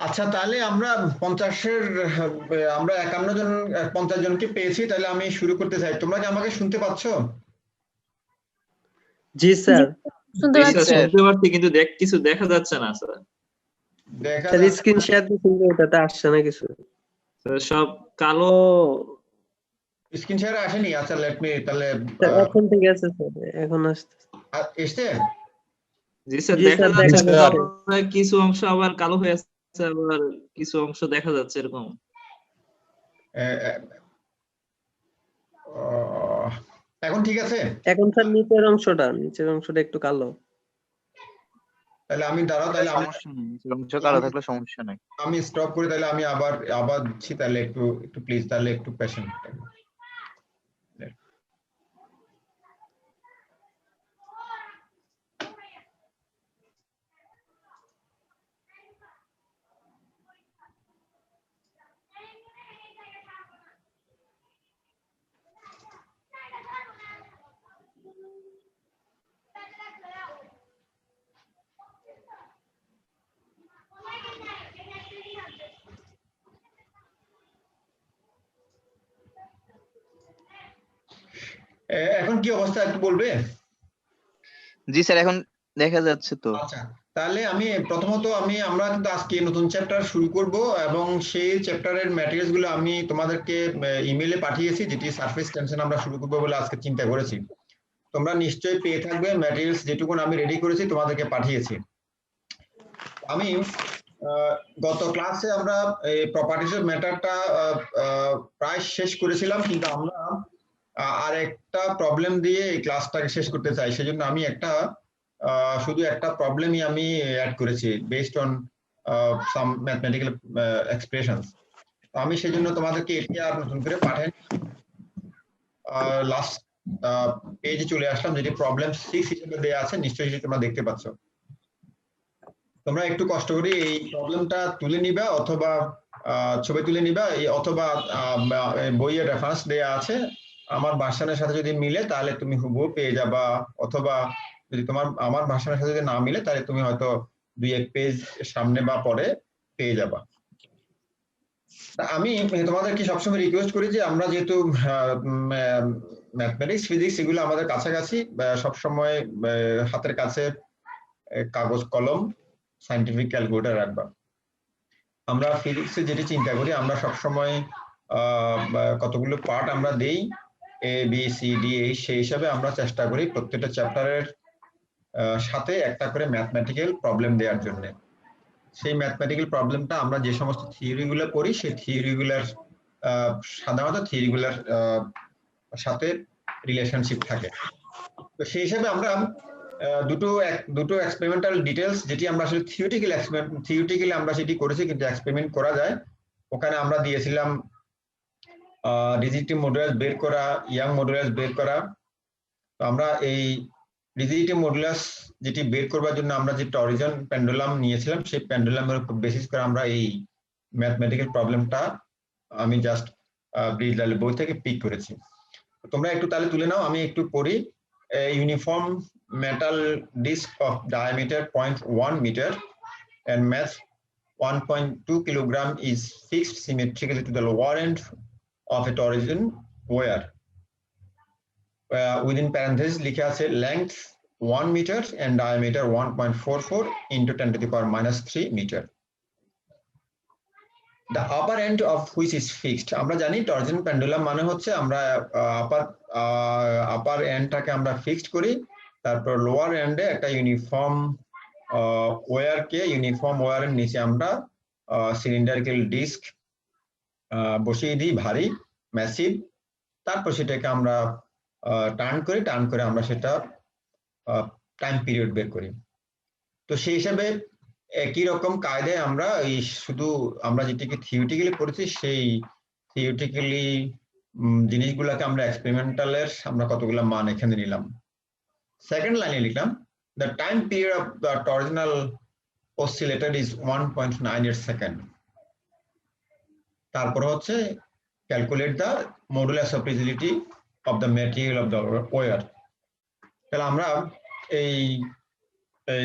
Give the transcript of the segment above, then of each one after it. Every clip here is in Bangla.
আচ্ছা, তাহলে আমরা 51 জন 50 জনকে পেয়েছি। তাহলে আমি শুরু করতে চাই। তোমরা কি আমাকে শুনতে পাচ্ছ? জি স্যার। শুনতে পাচ্ছি, কিন্তু কিছু দেখা যাচ্ছে না স্যার। স্যার স্ক্রিন শেয়ার দিচ্ছেন, ওটাতে আসছে না কিছু। সব কালো স্ক্রিন শেয়ারে আসেনি। আচ্ছা, লেট মি তাহলে এখন ঠিক আছে স্যার, এখন এসছে। জি স্যার, দেখা যাচ্ছে কিছু অংশ আবার কালো হয়ে যাচ্ছে, আবার কিছু অংশ দেখা যাচ্ছে এরকম। এখন ঠিক আছে? এখন স্যার নিচের অংশটা একটু কালো। তাহলে আমি দাঁড়াও, তাহলে সমস্যা কালো থাকলে সমস্যা নাই। আমি স্টপ করে তাহলে আমি আবার দিচ্ছি। তাহলে একটু প্লিজ, তাহলে একটু পেশেন্ট। এখন কি অবস্থা একটু বলবে? জি স্যার, এখন দেখা যাচ্ছে তো। আচ্ছা, তাহলে প্রথমত আমরা কিন্তু আজকে নতুন চ্যাপ্টার শুরু করব, এবং সেই চ্যাপ্টারের ম্যাটেরিয়ালস গুলো আমি তোমাদেরকে ইমেইলে পাঠিয়েছি, যেটি সারফেস টেনশন আমরা শুরু করবো বলে আজকে চিন্তা করেছি। তোমরা নিশ্চয়ই পেয়ে থাকবে ম্যাটেরিয়ালস, যেটুকু আমি রেডি করেছি তোমাদেরকে পাঠিয়েছি। আমি গত ক্লাসে আমরা এই প্রপার্টিজ অফ ম্যাটারটা প্রায় শেষ করেছিলাম, কিন্তু আমরা আর একটা প্রবলেম দিয়ে এই ক্লাসটাকে শেষ করতে চাই। সেজন্য আমি শুধু একটা প্রবলেমই আমি অ্যাড করেছি, based on some mathematical expressions. আমি সেজন্য তোমাদেরকে এটি আর নতুন করে পাঠাই। লাস্ট পেজে চলে আসলাম, যেটি প্রবলেম 6 হিসেবে দেওয়া আছে, নিশ্চয়ই সেটা তোমরা দেখতে পাচ্ছ। তোমরা একটু কষ্ট করে এই প্রবলেমটা তুলে নিবা, অথবা ছবি তুলে নিবা, অথবা বইয়ের রেফারেন্স দেয়া আছে। আমার ভার্সনের সাথে যদি মিলে তাহলে তুমি হুবহু পেয়ে যাবা, অথবা যদি আমার ভার্সনের সাথে যদি না মিলে তাহলে তুমি হয়তো 2-1 পেজ সামনে বা পরে পেয়ে যাবা। আমি তোমাদেরকে সবসময় রিকোয়েস্ট করি যে আমরা যেহেতু ম্যাথমেটিক্স, ফিজিক্স এগুলো আমাদের কাছাকাছি, সবসময় হাতের কাছে কাগজ কলম, সায়েন্টিফিক ক্যালকুলেটর রাখবা। আমরা ফিজিক্সে যেটি চিন্তা করি, আমরা সবসময় কতগুলো পার্ট আমরা দেই, এ বি সি ডি, সেই হিসাবে আমরা চেষ্টা করি প্রত্যেকটা চ্যাপ্টারের সাথে একটা করে ম্যাথমেটিক্যাল প্রবলেম দেওয়ার জন্য। সেই ম্যাথমেটিক্যাল প্রবলেমটা আমরা যে সমস্ত থিওরিগুলো পড়ি, সেই থিওরিগুলার সাধারণত থিওরিগুলার সাথে রিলেশনশিপ থাকে। তো সেই হিসাবে আমরা দুটো এক্সপেরিমেন্টাল ডিটেলস, যেটি আমরা আসলে থিওরিটিক্যালি আমরা সেটি করেছি, কিন্তু এক্সপেরিমেন্ট করা যায়। ওখানে আমরা দিয়েছিলাম রিজিডিটি মডুলাস বের করা, ইয়াং মডুলাস বের করা। তো আমরা এই রিজিডিটি মডুলাস যেটি বের করবার জন্য আমরা যে টরিজন পেন্ডুলাম নিয়েছিলাম, সেই পেন্ডুলামের উপর বেসিস করে আমরা এই ম্যাথমেটিক্যাল প্রবলেমটা আমি জাস্ট ব্রিজলাল বই থেকে পিক করেছি। তোমরা একটু তাহলে তুলে নাও, আমি একটু পড়ি। Uniform metal disc of diameter 0.1 meter and mass 1.2 kilogram is fixed symmetrically to the lower end of a torsion wire. Within parentheses লিখে আছে length 1 meter and diameter 1.44 into 10 to the power minus 3 meter. The upper end of which is fixed. আমরা জানি টরজন পেন্ডুলাম মানে হচ্ছে আমরা আপার এন্ডটাকে আমরা ফিক্সড করি, তারপর লোয়ার এন্ডে একটা ইউনিফর্ম ওয়্যারের নিচে আমরা সিলিন্ডারিক্যাল ডিস্ক বসিয়ে দিই, ভারী ম্যাসিভ। তারপর সেটাকে আমরা টার্ন করে আমরা সেটা টাইম পিরিয়ড বের করি। তো সেই হিসাবে একই রকম কায়দায় আমরা শুধু আমরা যেটিকে থিওরিটিক্যালি পড়েছি সেই থিওরিটিক্যালি জিনিসগুলোকে আমরা এক্সপেরিমেন্টালের আমরা কতগুলো মান এখানে নিলাম। সেকেন্ড লাইনে লিখলাম the time period of the torsional oscillator is 1.98 second. তারপর হচ্ছে calculate the modulus of rigidity of the material of the wire। তাহলে আমরা এই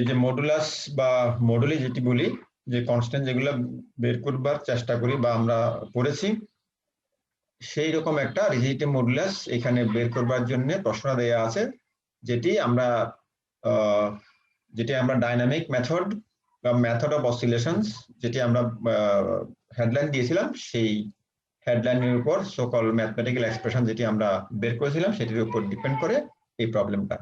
যে মডুলাস বা মডুলি যেটি বলি, যে কনস্ট্যান্ট যেগুলো বের করবার চেষ্টা করি বা আমরা পড়েছি, সেই রকম একটা রিজিডিটি মডুলাস এখানে বের করবার জন্য প্রশ্ন দেয়া আছে, যেটি আমরা ডাইনামিক মেথড বা মেথড অফ অসিলেশনস যেটি আমরা হেডলাইন দিয়েছিলাম, সেই হেডলাইনের উপর সকল ম্যাথমেটিক্যাল এক্সপ্রেশন যেটি আমরা বের করেছিলাম সেটির উপর ডিপেন্ড করে এই প্রবলেমটা।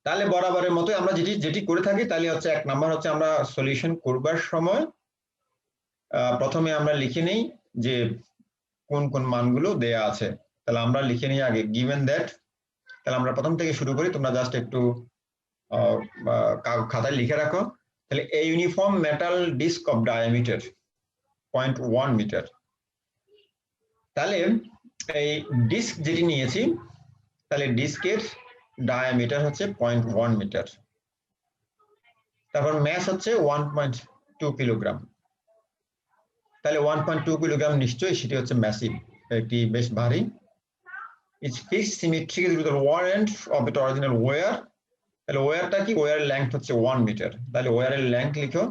তাহলে বরাবরের মতো আমরা যেটি করে থাকি তাহলে হচ্ছে এক নাম্বার হচ্ছে আমরা সলিউশন করবার সময় প্রথমে আমরা লিখে নেই যে কোন কোন মানগুলো দেয়া আছে। তাহলে আমরা লিখে নিই আগে গিভেন দ্যাট। তাহলে আমরা প্রথম থেকে শুরু করি, তোমরা জাস্ট একটু খাতায় লিখে রাখো। তাহলে a uniform metal disc of diameter 0.1 metre. তাহলে এই ডিস্ক যেটি নিয়েছি, তাহলে ডিস্কের ডায়ামিটার হচ্ছে 0.1 মিটার, তারপর ম্যাস হচ্ছে 1.2 কিলোগ্রাম। তাহলে 1.2 কিলোগ্রাম নিশ্চয়ই সেটি হচ্ছে ম্যাসিভ, একটি বেশ ভারী। It's fixed symmetrically to the lower end of the original wire। তাহলে ওয়্যারটা কি, ওয়্যারের লেংথ হচ্ছে 1 মিটার। তাহলে ওয়্যারের লেংথ লিখো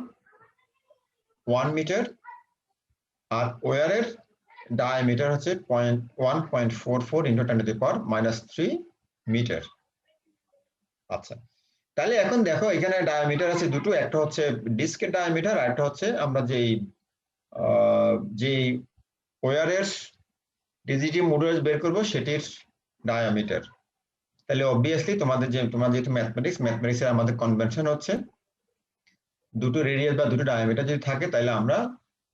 1 মিটার, আর ওয়্যারের ডায়ামিটার হচ্ছে 1.44 into 10 to the power minus 3 metre. আচ্ছা, তাহলে এখন দেখো এখানে ডায়ামিটার আছে দুটো, একটা হচ্ছে ডিস্কের ডায়ামিটার আর একটা হচ্ছে আমরা যে ওয়্যারের রিজিডিটি মডুলাস বের করব সেটির ডায়ামিটার। তাহলে অবভিয়াসলি তোমরা যেহেতু ম্যাথমেটিক্সের আমাদের কনভেনশন হচ্ছে দুটো রেডিয়াস বা দুটো ডায়ামিটার যদি থাকে তাহলে আমরা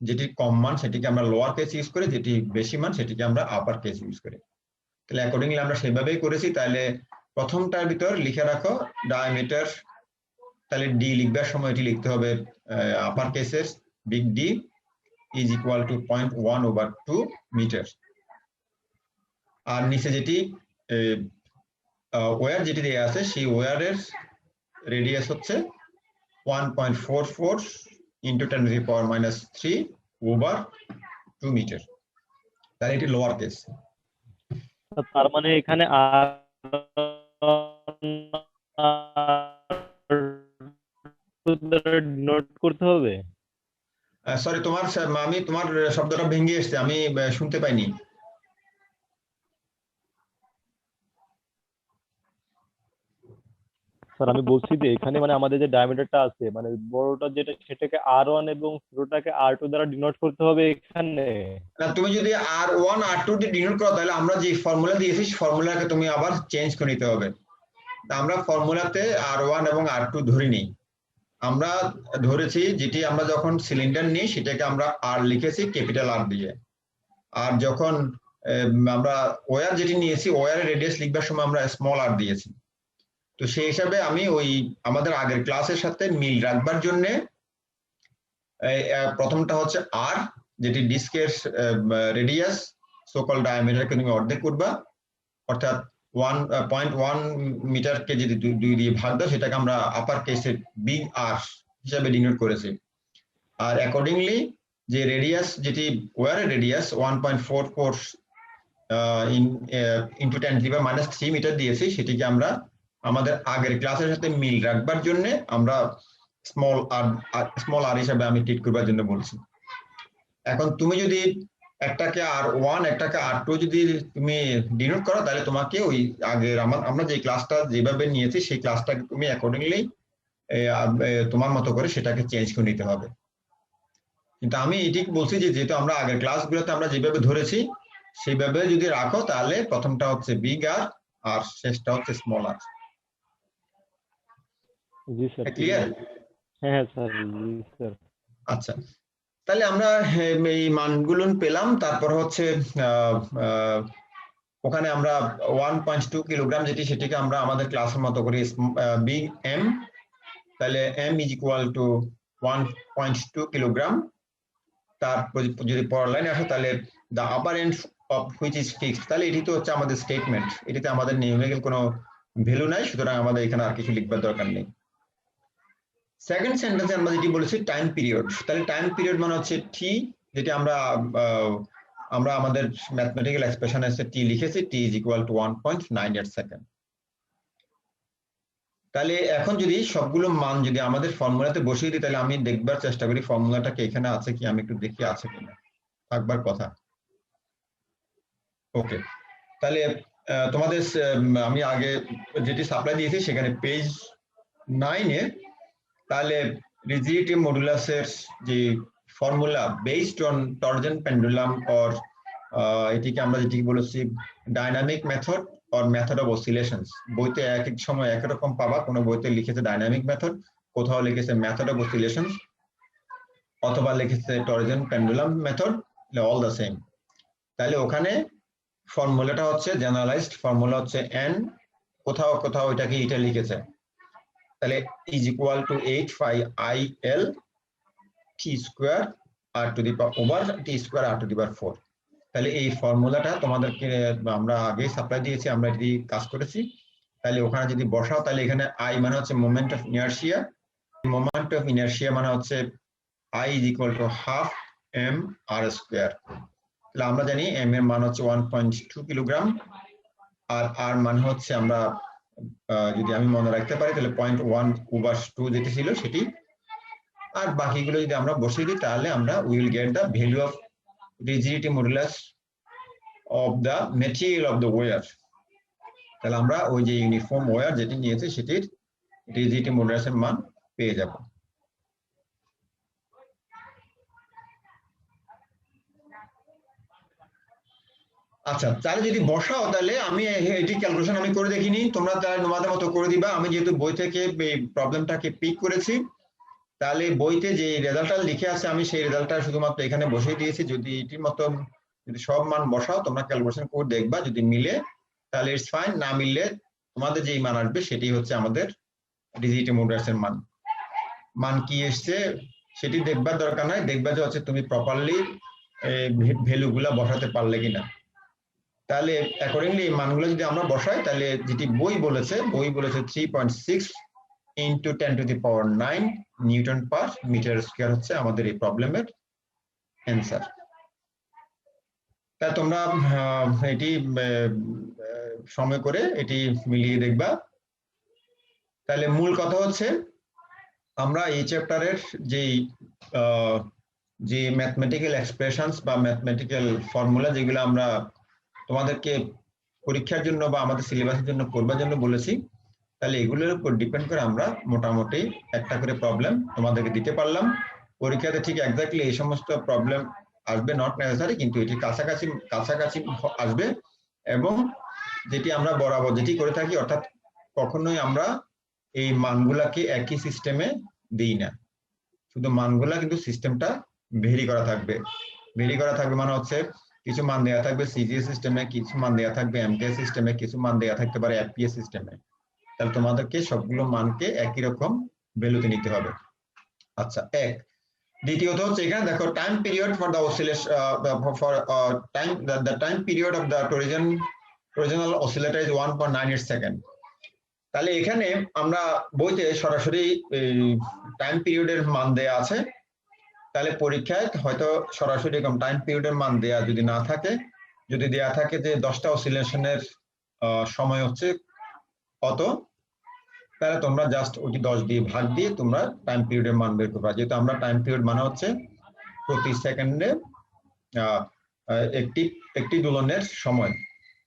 যেটি কম মান সেটিকে আমরা লোয়ার কেস ইউজ করি, যেটি বেশি মান সেটিকে আমরা আপার কেস ইউজ করি। তাহলে অ্যাকর্ডিংলি আমরা সেভাবেই করেছি। তাহলে প্রথমটার ভিতর লিখে রাখো ডায়ামিটার, তাহলে ডি লিখবার সময় এটি লিখতে হবে আপার কেসের big D is equal to 0.1/2 metre. আর নিচে যেটি ওয়্যার যেটি দেওয়া আছে সেই ওয়্যারের রেডিয়াস হচ্ছে 1.44 into 10 to the power minus 3/2 metre. তাহলে এটি লোয়ার কেস। তার মানে এখানে নোট করতে হবে। সরি, আমি তোমার শব্দটা ভেঙে এসেছে, আমি শুনতে পাইনি। স্যার আমি বলছি যে এখানে মানে আমাদের যে ডায়ামিটারটা আছে মানে বড়টা যেটা সেটাকে R1 এবং ছোটটাকে R2 দ্বারা ডিনোট করতে হবে এখানে। না, তুমি যদি R1 R2 দিয়ে ডিনোট করো তাহলে আমরা যে ফর্মুলা দিয়েছি ফর্মুলাকে তুমি আবার চেঞ্জ করে নিতে হবে। আমরা ফর্মুলাতে R1 এবং R2 ধরিনি, আমরা ধরেছি যেটি আমরা যখন সিলিন্ডার নিই সেটাকে আমরা R লিখেছি ক্যাপিটাল R দিয়ে, আর যখন আমরা ওয়্যার যেটি নিয়েছি ওয়্যারের রেডিয়াস লিখবার সময় আমরা স্মল r দিয়েছি। তো সেই হিসাবে আমি ওই আমাদের আগের ক্লাসের সাথে মিল রাখবার জন্য প্রথমটা হচ্ছে r, যেটি ডিস্কের রেডিয়াস সকল ডায়ামিটারকে তুমি অর্ধেক করবা, অর্থাৎ 1.1 মিটারকে যদি 2 দিয়ে ভাগ দাও সেটাকে আমরা আপার কেসে বিগ r হিসাবে ডিনোট করেছি। আর অ্যাকর্ডিংলি যে রেডিয়াস যেটি ওয়্যারের radius 1.44 into 10 to the power minus 3 metre দিয়েছি, সেটিকে আমরা আমাদের আগের ক্লাসের সাথে মিল রাখবার জন্য আমরা স্মল আর হিসাবে আমি ট্রিট করবার জন্য বলছি। এখন তুমি যদি একটাকে R1 একটাকে R2 যদি তুমি ডিনোট করো, তাহলে তোমাকে ওই আগের আমরা যে ক্লাসটা যেভাবে নিয়েছি সেই ক্লাসটাকে তুমি অ্যাকর্ডিংলি তোমার মতো করে সেটাকে চেঞ্জ করে নিতে হবে। কিন্তু আমি এটি বলছি যে যেহেতু আমরা আগের ক্লাসগুলোতে আমরা যেভাবে ধরেছি সেইভাবে যদি রাখো, তাহলে প্রথমটা হচ্ছে বিগ আর আর শেষটা হচ্ছে স্মল আর। জি স্যার। ক্লিয়ার? হ্যাঁ স্যার, জি স্যার। আচ্ছা, তাহলে আমরা এই মানগুলো পেলাম। তারপর হচ্ছে ওখানে আমরা 1.2 কিলোগ্রাম যেটি, সেটিকে আমরা আমাদের ক্লাসের মতো করে বিগ এম, তাহলে M is equal to 1.2 kilogram. তারপর যদি পরের লাইনে আসো, তাহলে the upper end of which is fixed, তাহলে এটি তো হচ্ছে আমাদের স্টেটমেন্ট, এটিতে আমাদের নিউমেরিক্যাল কোনো ভ্যালু নাই, সুতরাং আমাদের এখানে আর কিছু লিখবার দরকার নেই। সেকেন্ড সেন্টেন্সে আমরা যেটি বলেছি টাইম পিরিয়ড, তাহলে টাইম পিরিয়ড মানে হচ্ছে টি, যেটি আমরা আমাদের ম্যাথমেটিক্যাল এক্সপ্রেশনে টি লিখেছি, টি ইজ ইকুয়াল টু 1.98 সেকেন্ড। তাহলে এখন যদি সবগুলো মান যদি আমাদের ফর্মুলাতে বসিয়ে দিই, তাহলে আমি দেখবার চেষ্টা করি ফর্মুলাটাকে এখানে আছে কি, আমি একটু দেখি আছে কিনা, থাকবার কথা। ওকে, তাহলে তোমাদের আমি আগে যেটি সাপ্লাই দিয়েছি সেখানে পেজ 9-এ, তাহলে রিজিডিটি মডুলাসের যে formula based on torsion pendulum or এটিকে আমরা যেটি বলেছি dynamic method or method of oscillations, বইতে এক এক সময় একরকম পাবা, কোনো বইতে লিখেছে ডাইনামিক মেথড, কোথাও লিখেছে মেথড অফ অসিলেশনস, অথবা লিখেছে torsion pendulum method, all the same. তাহলে ওখানে ফর্মুলাটা হচ্ছে জেনারেলাইজড ফর্মুলা হচ্ছে n, কোথাও কোথাও এটাকে এটা লিখেছে, তাহলে is equal to 8πIL t square r to the power over t square r to the power 4। তাহলে এই ফর্মুলাটা তোমাদেরকে আমরা আগে সাপ্লাই দিয়েছি, আমরা এটি কাজ করেছি। তাহলে ওখানে যদি বসাও, তাহলে এখানে I মানে হচ্ছে moment of inertia, moment of inertia মানে হচ্ছে I is equal to half m r square. তাহলে আমরা জানি m এর মান হচ্ছে 1.2 কিলোগ্রাম, আর r মান হচ্ছে আমরা যদি আমি মনে রাখতে পারি তাহলে 0.1/2 যেটি ছিল সেটি, আর বাকিগুলো যদি আমরা বসিয়ে দিই, তাহলে আমরা will get the value of rigidity modulus of the material of the wire. তাহলে আমরা ওই যে ইউনিফর্ম ওয়্যার যেটি নিয়েছে সেটির রিজিডিটি মডুলাসের মান পেয়ে যাব। আচ্ছা, তাহলে যদি বসাও, তাহলে আমি এটি ক্যালকুলেশন আমি করে দেখিনি, তোমরা তাহলে তোমাদের মতো করে দিবা। আমি যেহেতু বই থেকে এই প্রবলেমটাকে পিক করেছি, তাহলে বইতে যে রেজাল্টটা লিখে আছে আমি সেই রেজাল্টটা শুধুমাত্র এখানে বসিয়ে দিয়েছি। যদি এটির মতো যদি সব মান বসাও, তোমরা ক্যালকুলেশন করে দেখবা, যদি মিলে তাহলে ইটস ফাইন, না মিললে তোমাদের যেই মান আসবে সেটি হচ্ছে আমাদের রিজিডিটি মডুলাসের মান। মান কি এসছে সেটি দেখবার দরকার নাই, দেখবা যে হচ্ছে তুমি প্রপারলি ভ্যালুগুলা বসাতে পারলে কিনা। তাহলে অ্যাকর্ডিংলি এই মানগুলো যদি আমরা বসাই, তাহলে যেটি বই বলেছে 3.6 into 10 to the power 9 newton per metre square হচ্ছে আমাদের এই প্রবলেমের অ্যান্সার। তা তোমরা এটি সময় করে এটি মিলিয়ে দেখবা। তাহলে মূল কথা হচ্ছে আমরা এই চ্যাপ্টারের যে ম্যাথমেটিক্যাল এক্সপ্রেশনস বা ম্যাথমেটিক্যাল ফর্মুলা যেগুলো আমরা তোমাদেরকে পরীক্ষার জন্য বা আমাদের সিলেবাসের জন্য পড়বার জন্য বলেছি, তাহলে এগুলোর উপর ডিপেন্ড করে আমরা মোটামুটি একটা করে প্রবলেম তোমাদেরকে দিতে পারলাম। পরীক্ষাতে ঠিক এক্স্যাক্টলি এই সমস্ত প্রবলেম আসবে নট নেসেসারি, কিন্তু এটি কাছাকাছি আসবে। এবং যেটি আমরা বরাবর যেটি করে থাকি, অর্থাৎ কখনোই আমরা এই মানগুলাকে একই সিস্টেমে দিই না, শুধু মানগুলা কিন্তু সিস্টেমটা ভেরি করা থাকবে। ভেরি করা থাকবে মানে হচ্ছে কিছু মান দেওয়া থাকবে সিজিএস সিস্টেমে, কিছু মান দেওয়া থাকবে এমকেএস সিস্টেমে, কিছু মান দেওয়া থাকতে পারে এফপিএস সিস্টেমে। তাহলে তোমাদেরকে সবগুলো মানকে একই রকম ভ্যালুতে নিতে হবে। আচ্ছা, এক। দ্বিতীয়ত হচ্ছে এখানে দেখো time period for the oscillation for time the time period of the torsional oscillator is 1.98 second. তাহলে এখানে আমরা বইতে সরাসরি টাইম পিরিয়ডের মান দেয়া আছে, তাহলে পরীক্ষায় হয়তো সরাসরি এরকম টাইম পিরিয়ডের মান দেয়া যদি না থাকে, যদি দেয়া থাকে যে 10টা অসিলেশনের সময় হচ্ছে কত, তাহলে তোমরা জাস্ট ওইটি 10 দিয়ে ভাগ দিয়ে তোমরা টাইম পিরিয়ডের মান বের করবা। যেহেতু আমরা টাইম পিরিয়ড মানে হচ্ছে প্রতি সেকেন্ডে একটি একটি দোলনের সময়,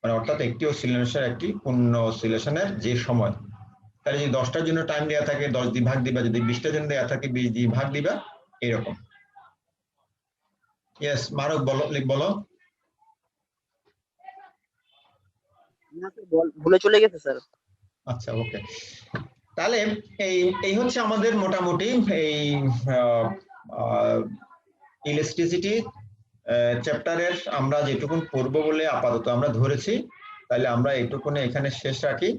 মানে অর্থাৎ একটি অসিলেশনের একটি পূর্ণ অসিলেশনের যে সময়। তাহলে যদি 10টার জন্য টাইম দেওয়া থাকে 10 দিয়ে ভাগ দিবা, যদি 20টার জন্য দেওয়া থাকে 20 দিয়ে ভাগ দিবা, এরকম। ইয়েস মারুফ বলো। ভুলে চলে গেছে স্যার। আচ্ছা ওকে, তাহলে এই এই হচ্ছে আমাদের মোটামুটি এই ইলেকট্রিসিটি চ্যাপ্টারের আমরা যেটুকুন পড়বো বলে আপাতত আমরা ধরেছি। তাহলে আমরা এইটুকুনে এখানে শেষ রাখি।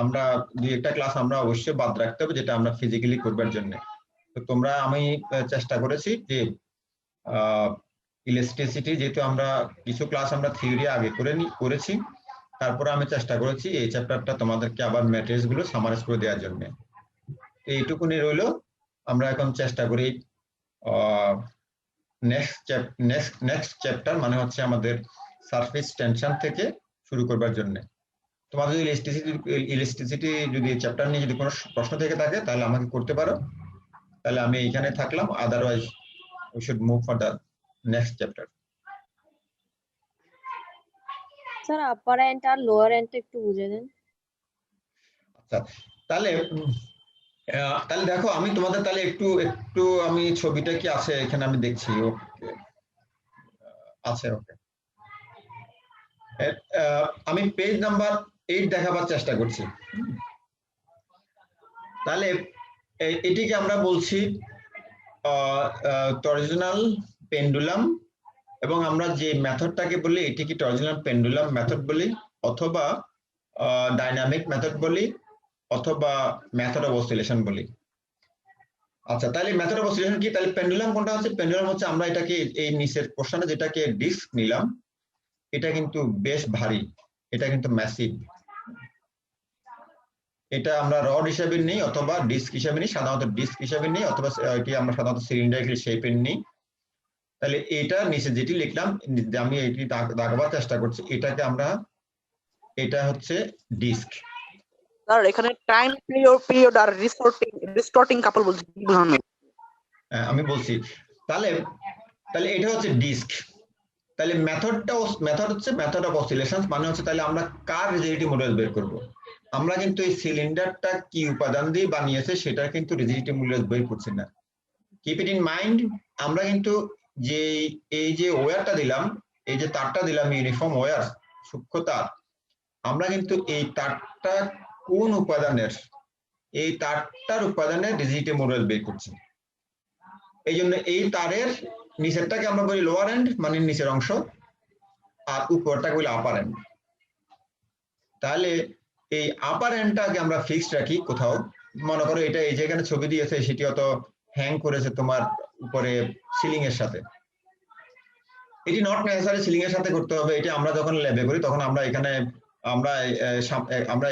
আমরা দুই একটা ক্লাস আমরা অবশ্যই বাদ রাখতে হবে, যেটা আমরা ফিজিক্যালি করবার জন্য। তো তোমরা, আমি চেষ্টা করেছি যে ইলেকট্রিসিটি যেহেতু আমরা কিছু ক্লাস আমরা থিওরি আগে করেছি, তারপরে আমি চেষ্টা করেছি এই চ্যাপ্টারটা তোমাদেরকে আবার ম্যাটেরিয়ালস গুলো সামারাইজ করে দেওয়ার জন্য। এইটুকুনি রইলো। আমরা এখন চেষ্টা করি নেক্সট চ্যাপ্টার মানে হচ্ছে আমাদের সারফেস টেনশন থেকে শুরু করবার জন্য। তোমাদের যদি ইলেকট্রিসিটি যদি চ্যাপ্টার নিয়ে যদি কোনো প্রশ্ন থেকে থাকে তাহলে আমাকে করতে পারো। তাহলে আমি এখানে থাকলাম, otherwise we should move for the next chapter. Sir upper end আর লোয়ার এন্ড একটু বুঝিয়ে দেন। আচ্ছা, তাহলে তাহলে দেখো আমি তোমাদের তাহলে একটু আমি ছবিটা কি আছে এখানে আমি দেখছি। ওকে আছে, ওকে। আমি পেজ নাম্বার 8 দেখাবার চেষ্টা করছি। তাহলে এটিকে আমরা বলছি টরজনাল পেন্ডুলাম, এবং আমরা যে মেথডটাকে বলি এটিকে টরজনাল পেন্ডুলাম মেথড বলি, অথবা ডাইনামিক মেথড বলি, অথবা মেথড অফ অসিলেশন বলি। আচ্ছা, তাহলে মেথড অফ অসিলেশন কি? তাহলে পেন্ডুলাম কোনটা হচ্ছে? পেন্ডুলাম হচ্ছে আমরা এটাকে এই নিচের পোর্শনে যেটাকে ডিস্ক নিলাম, এটা কিন্তু বেশ ভারী, এটা কিন্তু ম্যাসিভ। এটা আমরা রড হিসেবে নিই অথবা ডিস্ক হিসেবে নিই, সাধারণত ডিস্ক হিসেবে নিই, অথবা এটি আমরা সাধারণত সিলিন্ডারিক্যাল শেপের নিই। তাহলে এটা নিচে যেটি লিখলাম, আমি এটি দাগাবার চেষ্টা করছি, এটাকে আমরা, এটা হচ্ছে ডিস্ক। স্যার এখানে টাইম পিরিয়ড আর রিস্টোর্টিং কাপল বলছি, কি বোঝানো? আমি বলছি, তাহলে এটা হচ্ছে ডিস্ক। তাহলে মেথড হচ্ছে মেথড অফ অসিলেশন, মানে হচ্ছে তাহলে আমরা কার রিজিডিটি মডুলাস বের করব। আমরা কিন্তু এই সিলিন্ডারটা কি উপাদান দিয়ে বানিয়েছে সেটা কিন্তু রিজিডিটি মডুলাস বের করছি না। কিপ ইট ইন মাইন্ড, আমরা কিন্তু যে এই যে ওয়্যারটা দিলাম, এই যে তারটা দিলাম ইউনিফর্ম ওয়্যার, সূক্ষ্ম তার, আমরা কিন্তু এই তারটা কোন উপাদানের, এই তারটার উপাদানের রিজিডিটি মডুলাস বের করছি। এই জন্য এই তারের নিচেরটাকে আমরা বলি লোয়ার এন্ড, মানে নিচের অংশ, আর উপরটাকে বলি আপার এন্ড। তাহলে এই আপার এন্ডটাকে আমরা ফিক্সড রাখি কোথাও। মনে করো এটা এই যেখানে ছবি দিয়েছে সেটি হয়তো হ্যাং করেছে তোমার উপরে সিলিং এর সাথে। এটি নট নেসেসারি সিলিং এর সাথে করতে হবে। এটি আমরা যখন ল্যাবে করি তখন আমরা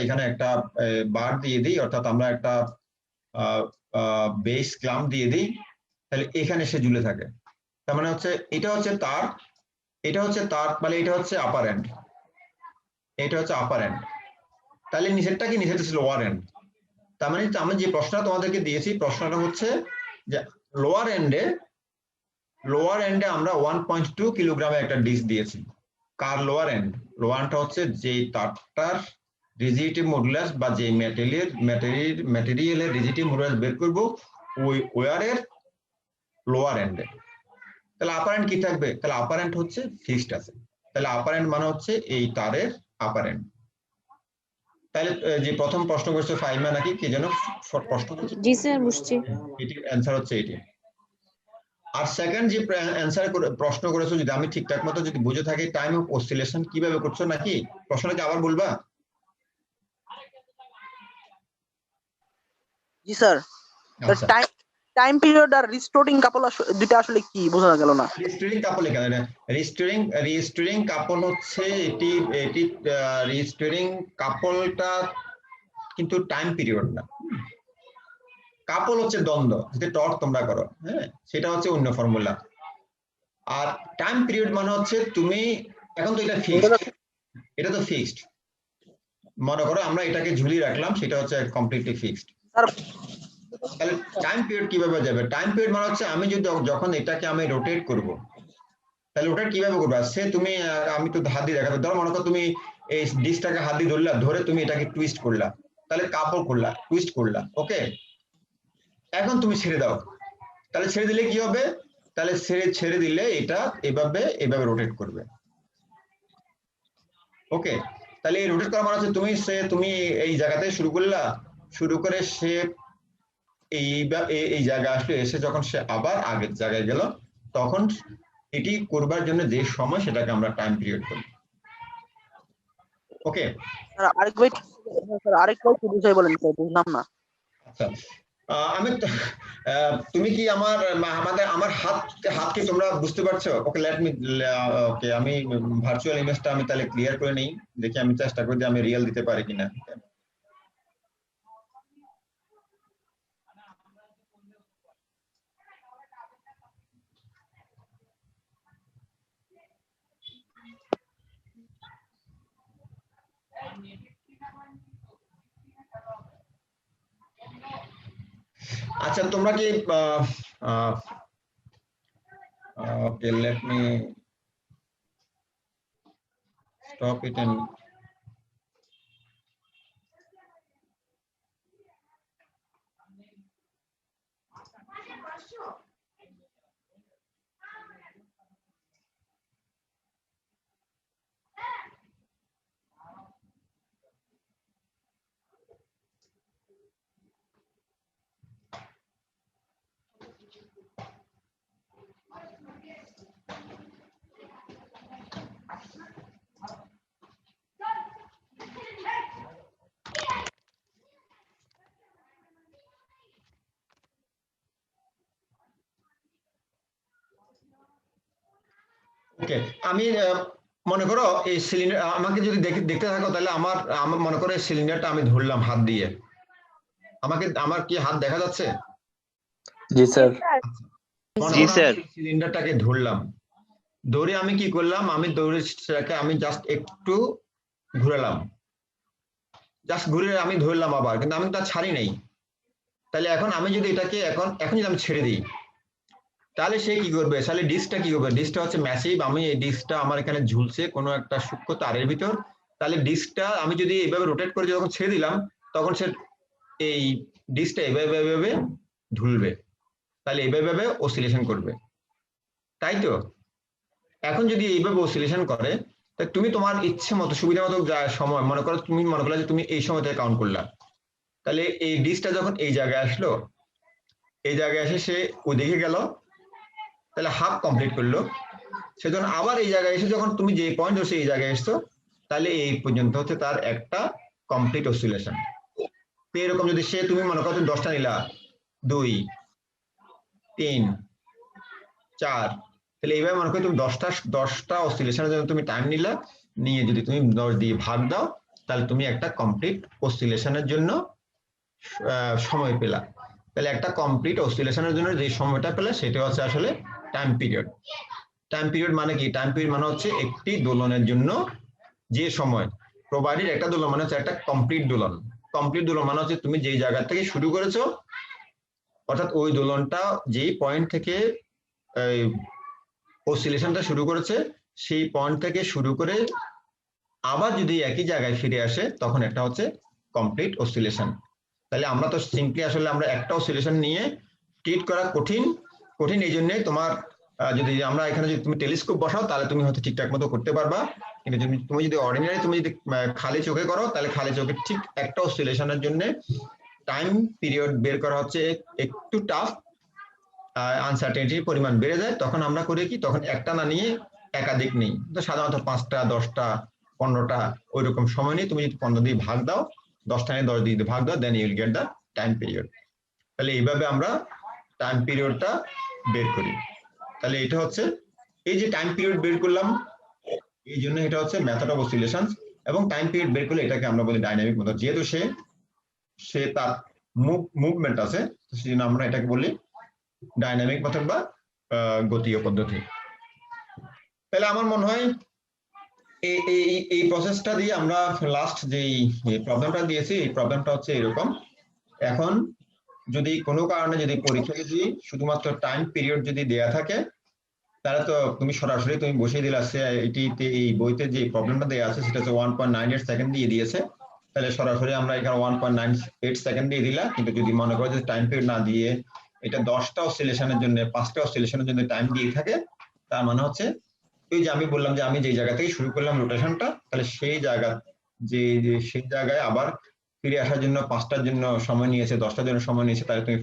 এখানে একটা বার দিয়ে দিই, অর্থাৎ আমরা একটা বেস ক্লাম্প দিয়ে দিই, তাহলে এখানে সে ঝুলে থাকে। তার মানে হচ্ছে এটা হচ্ছে তার, এটা হচ্ছে তার, মানে এটা হচ্ছে আপার এন্ড, এটা হচ্ছে আপার এন্ড। তাহলে নিচেরটা কি? নিচেরটা ছিল লোয়ার এন্ড। তার মানে আমি যে প্রশ্নটা তোমাদেরকে দিয়েছি, প্রশ্নটা হচ্ছে যে লোয়ার এন্ডে আমরা 1.2 কিলোগ্রামের একটা ডিস্ক দিয়েছি। কার লোয়ার এন্ড? লোয়ার এন্ডটা হচ্ছে যে তারটার রিজিডিটি মডুলাস বা যে ম্যাটেরিয়ালের রিজিডিটি মডুলাস বের করব ওই ওয়্যারের লোয়ার এন্ডে। তাহলে আপার এন্ড কি থাকবে? তাহলে আপার এন্ড হচ্ছে ফিক্সড আছে। তাহলে আপার এন্ড মানে হচ্ছে এই তারের আপার এন্ড। তাহলে যে প্রথম প্রশ্ন করেছে ফাইমা নাকি কি যেন প্রশ্ন করছে? জি স্যার বুঝছি। এটির অ্যানসার হচ্ছে এটি। আর সেকেন্ড যে অ্যানসার প্রশ্ন করেছো, যদি আমি ঠিকঠাক মতো যদি বুঝে থাকি, টাইম অফ অসিলেশন কিভাবে করছো নাকি? প্রশ্নটাকে আবার বলবা? জি স্যার। টাইম পিরিয়ড আর রিস্টোরিং কাপল দুটো আসলে কি বোঝা গেল না? রিস্টোরিং কাপল এখানে রিস্টোরিং কাপল হচ্ছে এটি রিস্টোরিং কাপলটা কিন্তু টাইম পিরিয়ড না। কাপল হচ্ছে দ্বন্দ্ব, যেটা টর্ক তোমরা করো, হ্যাঁ, সেটা হচ্ছে অন্য ফর্মুলা। আর টাইম পিরিয়ড মানে হচ্ছে তুমি এখন তো এটা ফিক্সড, এটা তো ফিক্সড, মনে করো আমরা এটাকে ঝুলিয়ে রাখলাম, সেটা হচ্ছে কমপ্লিটলি ফিক্সড। স্যার তাহলে টাইম পিরিয়ড কিভাবে যাবে? টাইম পিরিয়ড মানে হচ্ছে আমি যদি যখন এটাকে আমি রোটেট করব, তাহলে রোটেট কিভাবে করবে? সে তুমি আমি তো হাত দিয়ে দেখাবো, ধরো মনে করো তুমি এই ডিশটাকে হাত দিয়ে ধরলা, ধরে তুমি এটাকে টুইস্ট করলা, তাহলে কাপড় করলা, টুইস্ট করলা, ওকে। এখন তুমি ছেড়ে দাও, তাহলে ছেড়ে দিলে কি হবে? তাহলে ছেড়ে দিলে এটা এভাবে রোটেট করবে, ওকে। তাহলে এই রোটেট করা মানে হচ্ছে তুমি এই জায়গাতে শুরু করলা, শুরু করে সে এই জায়গায় আসলে, এসে যখন সে আবার আগের জায়গায় গেল, তখন এটি করবার জন্য যে সময়, সেটাকে আমরা টাইম পিরিয়ড বলি, ওকে। স্যার আরেকবার একটু বুঝাই বলেন স্যার, বুঝলাম না। আচ্ছা, আমি তুমি কি আমার হাতকে তোমরা বুঝতে পারছো? ওকে, ওকে, আমি ভার্চুয়াল ইমেজটা আমি তাহলে ক্লিয়ার করে নেই, দেখি আমি চেষ্টা করি যে আমি রিয়েল দিতে পারি কিনা। আচ্ছা, তোমরা কি okay, let me stop it and okay. আমি মনে করো এই সিলিন্ডার আমাকে যদি দেখতে থাকো, তাহলে আমার মনে করো এই সিলিন্ডারটা আমি ধরলাম হাত দিয়ে, আমার কি হাত দেখা যাচ্ছে? জি স্যার। জি স্যার। সিলিন্ডারটাকে ধরলাম, ধরে আমি কি করলাম? আমি আমি জাস্ট একটু ঘুরালাম, জাস্ট ঘুরে আমি ধরলাম আবার, কিন্তু আমি তা ছাড়ি নাই। তাহলে এখন আমি যদি এটাকে এখন যদি আমি ছেড়ে দিই, তাহলে সে কি করবে? তাহলে ডিস্কটা কি করবে? ডিস্কটা হচ্ছে ম্যাসিভ, আমি এই ডিস্কটা আমার এখানে ঝুলছে কোনো একটা সূক্ষ্ম তারের ভিতর। তাহলে ডিস্কটা আমি যদি এইভাবে রোটেট করে যখন ছেড়ে দিলাম, তখন সে এই ডিস্কটা এভাবে ঝুলবে, তাহলে এইভাবে অসিলেশন করবে, তাই তো? এখন যদি এইভাবে অসিলেশন করে, তা তুমি তোমার ইচ্ছে মতো সুবিধা মতো সময় মনে করো, তুমি মনে করলে যে তুমি এই সময় থেকে কাউন্ট করলা, তাহলে এই ডিস্কটা যখন এই জায়গায় আসলো, এই জায়গায় এসে সে ওদিকে গেল, তাহলে হাফ কমপ্লিট করলো। সেজন্য আবার এই জায়গায় এসে যখন তুমি যে পয়েন্ট হচ্ছে এই জায়গায় এসছো, তাহলে এই পর্যন্ত হচ্ছে তার একটা কমপ্লিট অসিলেশন। তো এরকম যদি তুমি মনে করো তুমি 10টা নিলা, 2 3 4, তাহলে এইভাবে মনে করো তুমি 10টা অসিলেশনের জন্য তুমি টাইম নিলা, নিয়ে যদি তুমি 10 দিয়ে ভাগ দাও, তাহলে তুমি একটা কমপ্লিট অসিলেশনের জন্য সময় পেলা। তাহলে একটা কমপ্লিট অসিলেশনের জন্য যে সময়টা পেলে, সেটা হচ্ছে আসলে টাইম পিরিয়ড। টাইম পিরিয়ড মানে কি? টাইম পিরিয়ড মানে হচ্ছে একটি দোলনের জন্য যে সময় প্রোভাইডেড, একটা দোলন মানে হচ্ছে একটা কমপ্লিট দোলন। কমপ্লিট দোলন মানে হচ্ছে তুমি যেই জায়গা থেকে শুরু করেছো, অর্থাৎ ওই দোলনটা যেই পয়েন্ট থেকে অসিলেশনটা শুরু করেছে, সেই পয়েন্ট থেকে শুরু করে আবার যদি একই জায়গায় ফিরে আসে, তখন একটা হচ্ছে কমপ্লিট অসিলেশন। তাহলে আমরা তো সিম্পলি আসলে আমরা একটা অসিলেশন নিয়ে ট্রিট করা কঠিন এই জন্যই তোমার যদি আমরা এখানে যদি তুমি টেলিস্কোপ বসাও, তাহলে তুমি হয়তো ঠিকঠাক মতো করতে পারবা, কিন্তু তুমি যদি অর্ডিনারি তুমি যদি খালি চোখে করো, তাহলে খালি চোখে ঠিক একটা অসিলেশনের জন্য টাইম পিরিয়ড বের করা হচ্ছে একটু টাফ, আনসার্টেনিটির পরিমাণ বেড়ে যায়। তখন আমরা করি কি, তখন একটা না নিয়ে একাধিক নেই, তো সাধারণত 5টা 10টা 15টা ওই রকম সময় নিয়ে তুমি যদি 15 দিয়ে ভাগ দাও, 10টা নিয়ে 10 দিয়ে ভাগ দাও, then you will get the time period. তাহলে এইভাবে আমরা টাইম পিরিয়ডটা বের করি। তাহলে এটা হচ্ছে এই যে টাইম পিরিয়ড বের করলাম, এই জন্য এটা হচ্ছে মেথড অফ অসিলেশন। এবং টাইম পিরিয়ড বের করলে এটাকে আমরা বলি ডাইনামিক মেথড, যেহেতু সে তার মুভমেন্ট আছে, সেজন্য আমরা এটাকে বলি ডাইনামিক মেথড বা গতীয় পদ্ধতি। তাহলে আমার মনে হয় এই প্রসেসটা দিয়ে আমরা লাস্ট যেই প্রবলেমটা দিয়েছি, এই প্রবলেমটা হচ্ছে এরকম। এখন যদি কোনো কারণে যদি পরীক্ষা যদি শুধুমাত্র টাইম পিরিয়ড যদি দেয়া থাকে, তাহলে তো তুমি সরাসরি তুমি বসিয়ে দিলে আসছে এটিতে, এই বইতে যে প্রবলেমটা দেওয়া আছে সেটা হচ্ছে 1.98 সেকেন্ড দিয়ে দিয়েছে, তাহলে সরাসরি আমরা এখানে 1.98 সেকেন্ড দিয়ে দিলাম। কিন্তু যদি মনে করো যে টাইম পিরিয়ড না দিয়ে এটা 10টা অসিলেশনের জন্য 5টা অসিলেশনের জন্য টাইম দিয়ে থাকে, তার মানে হচ্ছে ওই যে আমি বললাম যে আমি যে জায়গা থেকে শুরু করলাম রোটেশনটা, তাহলে সেই জায়গা সেই জায়গায় আবার ফিরে আসার জন্য 5টার জন্য সময় নিয়েছে, 10টার জন্য সময় নিয়েছে, তাহলে তুমি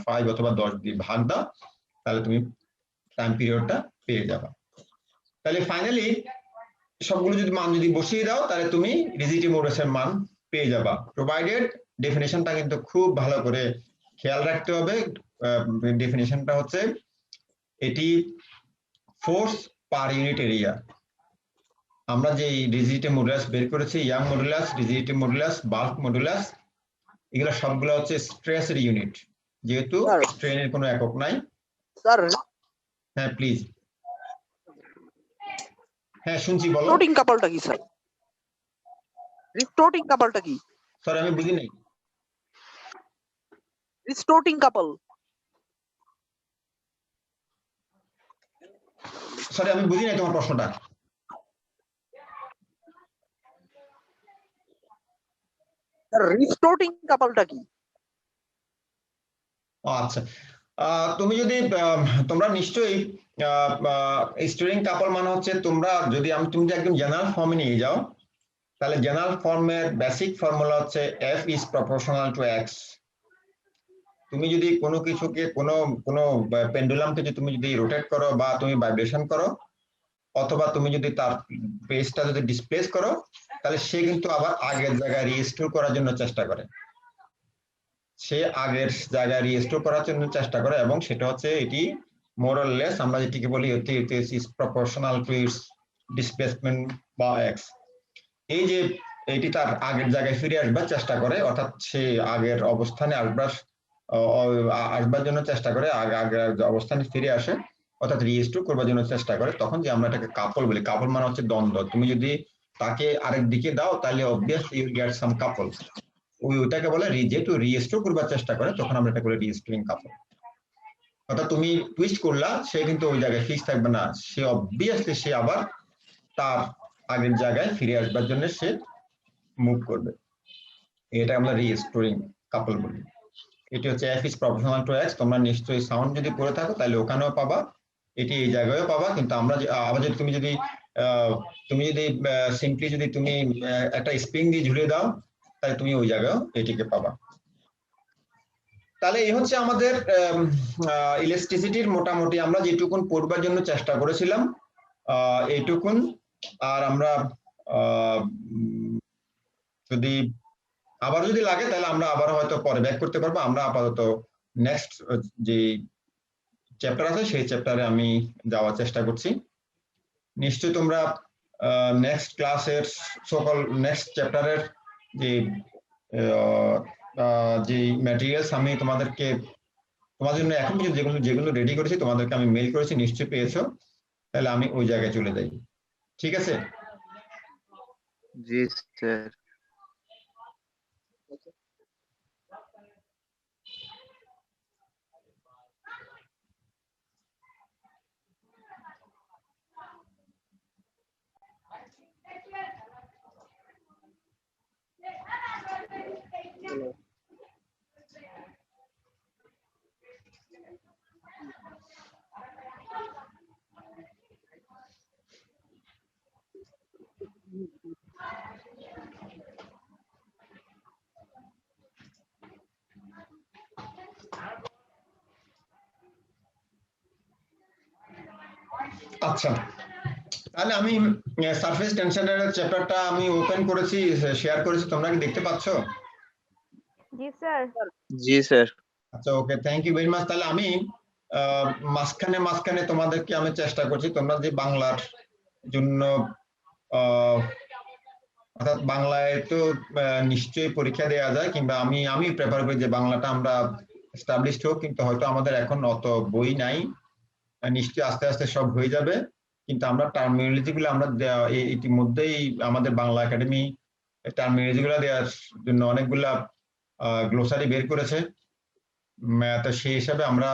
5 অথবা 10 দিয়ে ভাগ দাও, তাহলে তুমি টাইম পিরিয়ডটা পেয়ে যাবা। তাহলে ফাইনালি সবগুলো যদি মান যদি বসিয়ে দাও, তাহলে তুমি রিজিটিভ মডুলাসের মান পেয়ে যাবা, প্রোভাইডেড ডেফিনেশনটা কিন্তু খুব ভালো করে খেয়াল রাখতে হবে। ডেফিনেশনটা হচ্ছে এটি ফোর্স পার ইউনিট এরিয়া। আমরা যে রিজিটিভ মডুলাস বের করেছি, Young modulus, rigidity modulus, bulk modulus, এগুলো সবগুলো হচ্ছে স্ট্রেসের ইউনিট, যেহেতু স্ট্রেনের কোনো একক নাই। স্যার হ্যাঁ প্লিজ। হ্যাঁ শুনছি, বলো। রিস্টোরিং কাপলটা কি স্যার? রিস্টোরিং কাপলটা কি? সরি আমি বুঝি নাই। রিস্টোরিং কাপল। সরি আমি বুঝি নাই তোমার প্রশ্নটা। স্যার রিস্টোরিং কাপলটা কি? আচ্ছা, তুমি যদি তোমরা নিশ্চয়ই স্টোরিং কাপল মানে হচ্ছে তোমরা যদি তুমি যদি একদম জেনারেল ফর্মে নিয়ে যাও, তাহলে জেনারেল ফর্মের বেসিক ফর্মুলা হচ্ছে F is proportional to X। তুমি যদি কোনো কিছুকে কোনো পেন্ডুলামকে যদি তুমি যদি রোটেট করো বা তুমি ভাইব্রেশন করো, অথবা তুমি যদি তার পেজটা যদি ডিসপ্লেস করো, তাহলে সে কিন্তু আবার আগের জায়গায় রিস্টোর করার জন্য চেষ্টা করে। সে আগের জায়গায় রিস্টোর করার জন্য চেষ্টা করে, এবং সেটা হচ্ছে এটি মোর অর লেস আমরা যেটিকে বলি it is proportional to its displacement বা এক্স। এই যে এটি তার আগের জায়গায় ফিরে আসবার চেষ্টা করে, অর্থাৎ সে আগের অবস্থানে আসবার জন্য চেষ্টা করে, আগের অবস্থানে ফিরে আসে, অর্থাৎ রিস্টোর করবার জন্য চেষ্টা করে। তখন যে আমরা এটাকে কাপল বলি। কাপল মানে হচ্ছে দ্বন্দ্ব। তুমি যদি তাকে আরেক দিকে দাও, তাহলে অবভিয়াসলি ইউ গেট সাম কাপল। ওইটাকে বলে যেহেতু রিস্টোর করবার চেষ্টা করে, তখন আমরা এটা বলি রিস্টোরিং কাপল। অর্থাৎ তুমি টুইস্ট করলা, সে কিন্তু ওই জায়গায় ফিক্স থাকবে না, সে অবভিয়াসলি সে আবার তার আগের জায়গায় ফিরে আসবার জন্য সে মুভ করবে। এটা আমরা রিস্টোরিং কাপল বলি। এটি হচ্ছে F is proportional to X। তোমরা নিশ্চয়ই সাউন্ড যদি পড়ে থাকো তাহলে ওখানেও পাবা, এটি এই জায়গায়ও পাবা। কিন্তু আমরা আবার যদি তুমি যদি সিম্পলি যদি তুমি একটা স্প্রিং দিয়ে ঝুলিয়ে দাও, তাহলে তুমি ওই জায়গায় এটিকে পাবা। তাহলে এই হচ্ছে আমাদের ইলেকট্রিসিটির মোটামুটি আমরা যেটুকুন পড়বার জন্য চেষ্টা করেছিলাম এইটুকুন। আর আমরা যদি আবার যদি লাগে তাহলে আমরা আবার হয়তো পরে ব্যাক করতে পারবো। আমরা আপাতত নেক্সট যে চ্যাপ্টার আছে সেই চ্যাপ্টারে আমি যাওয়ার চেষ্টা করছি। নিশ্চয়ই তোমরা নেক্সট ক্লাসের সকল নেক্সট চ্যাপ্টারের যে ম্যাটেরিয়ালস আমি তোমাদের জন্য এখন যেগুলো রেডি করেছি তোমাদেরকে আমি মেইল করেছি, নিশ্চয়ই পেয়েছো। তাহলে আমি ওই জায়গায় চলে যাই, ঠিক আছে? জি স্যার। আচ্ছা, তাহলে আমি সারফেস টেনশনের চ্যাপ্টারটা আমি ওপেন করেছি, শেয়ার করেছি, তোমরা কি দেখতে পাচ্ছো? জি স্যার। জি স্যার। আচ্ছা ওকে, থ্যাংক ইউ ভেরি মাচ। তাহলে আমি মাঝখানে তোমাদেরকে আমি চেষ্টা করছি তোমরা যে বাংলার জন্য অর্থাৎ বাংলায় তো নিশ্চয়ই পরীক্ষা দেওয়া যায়, কিংবা আমি প্রেফার করি যে বাংলাটা আমরা এস্টাবলিশড হোক, কিন্তু হয়তো আমাদের এখন অত বই নাই, নিশ্চয়ই আস্তে আস্তে সব হয়ে যাবে। কিন্তু আমরা টার্মিনোলজি গুলো আমরা ইতিমধ্যেই আমাদের বাংলা একাডেমি টার্মিনোলজি গুলো দেওয়ার জন্য অনেকগুলা গ্লোসারি বের করেছে। তো সেই হিসাবে আমরা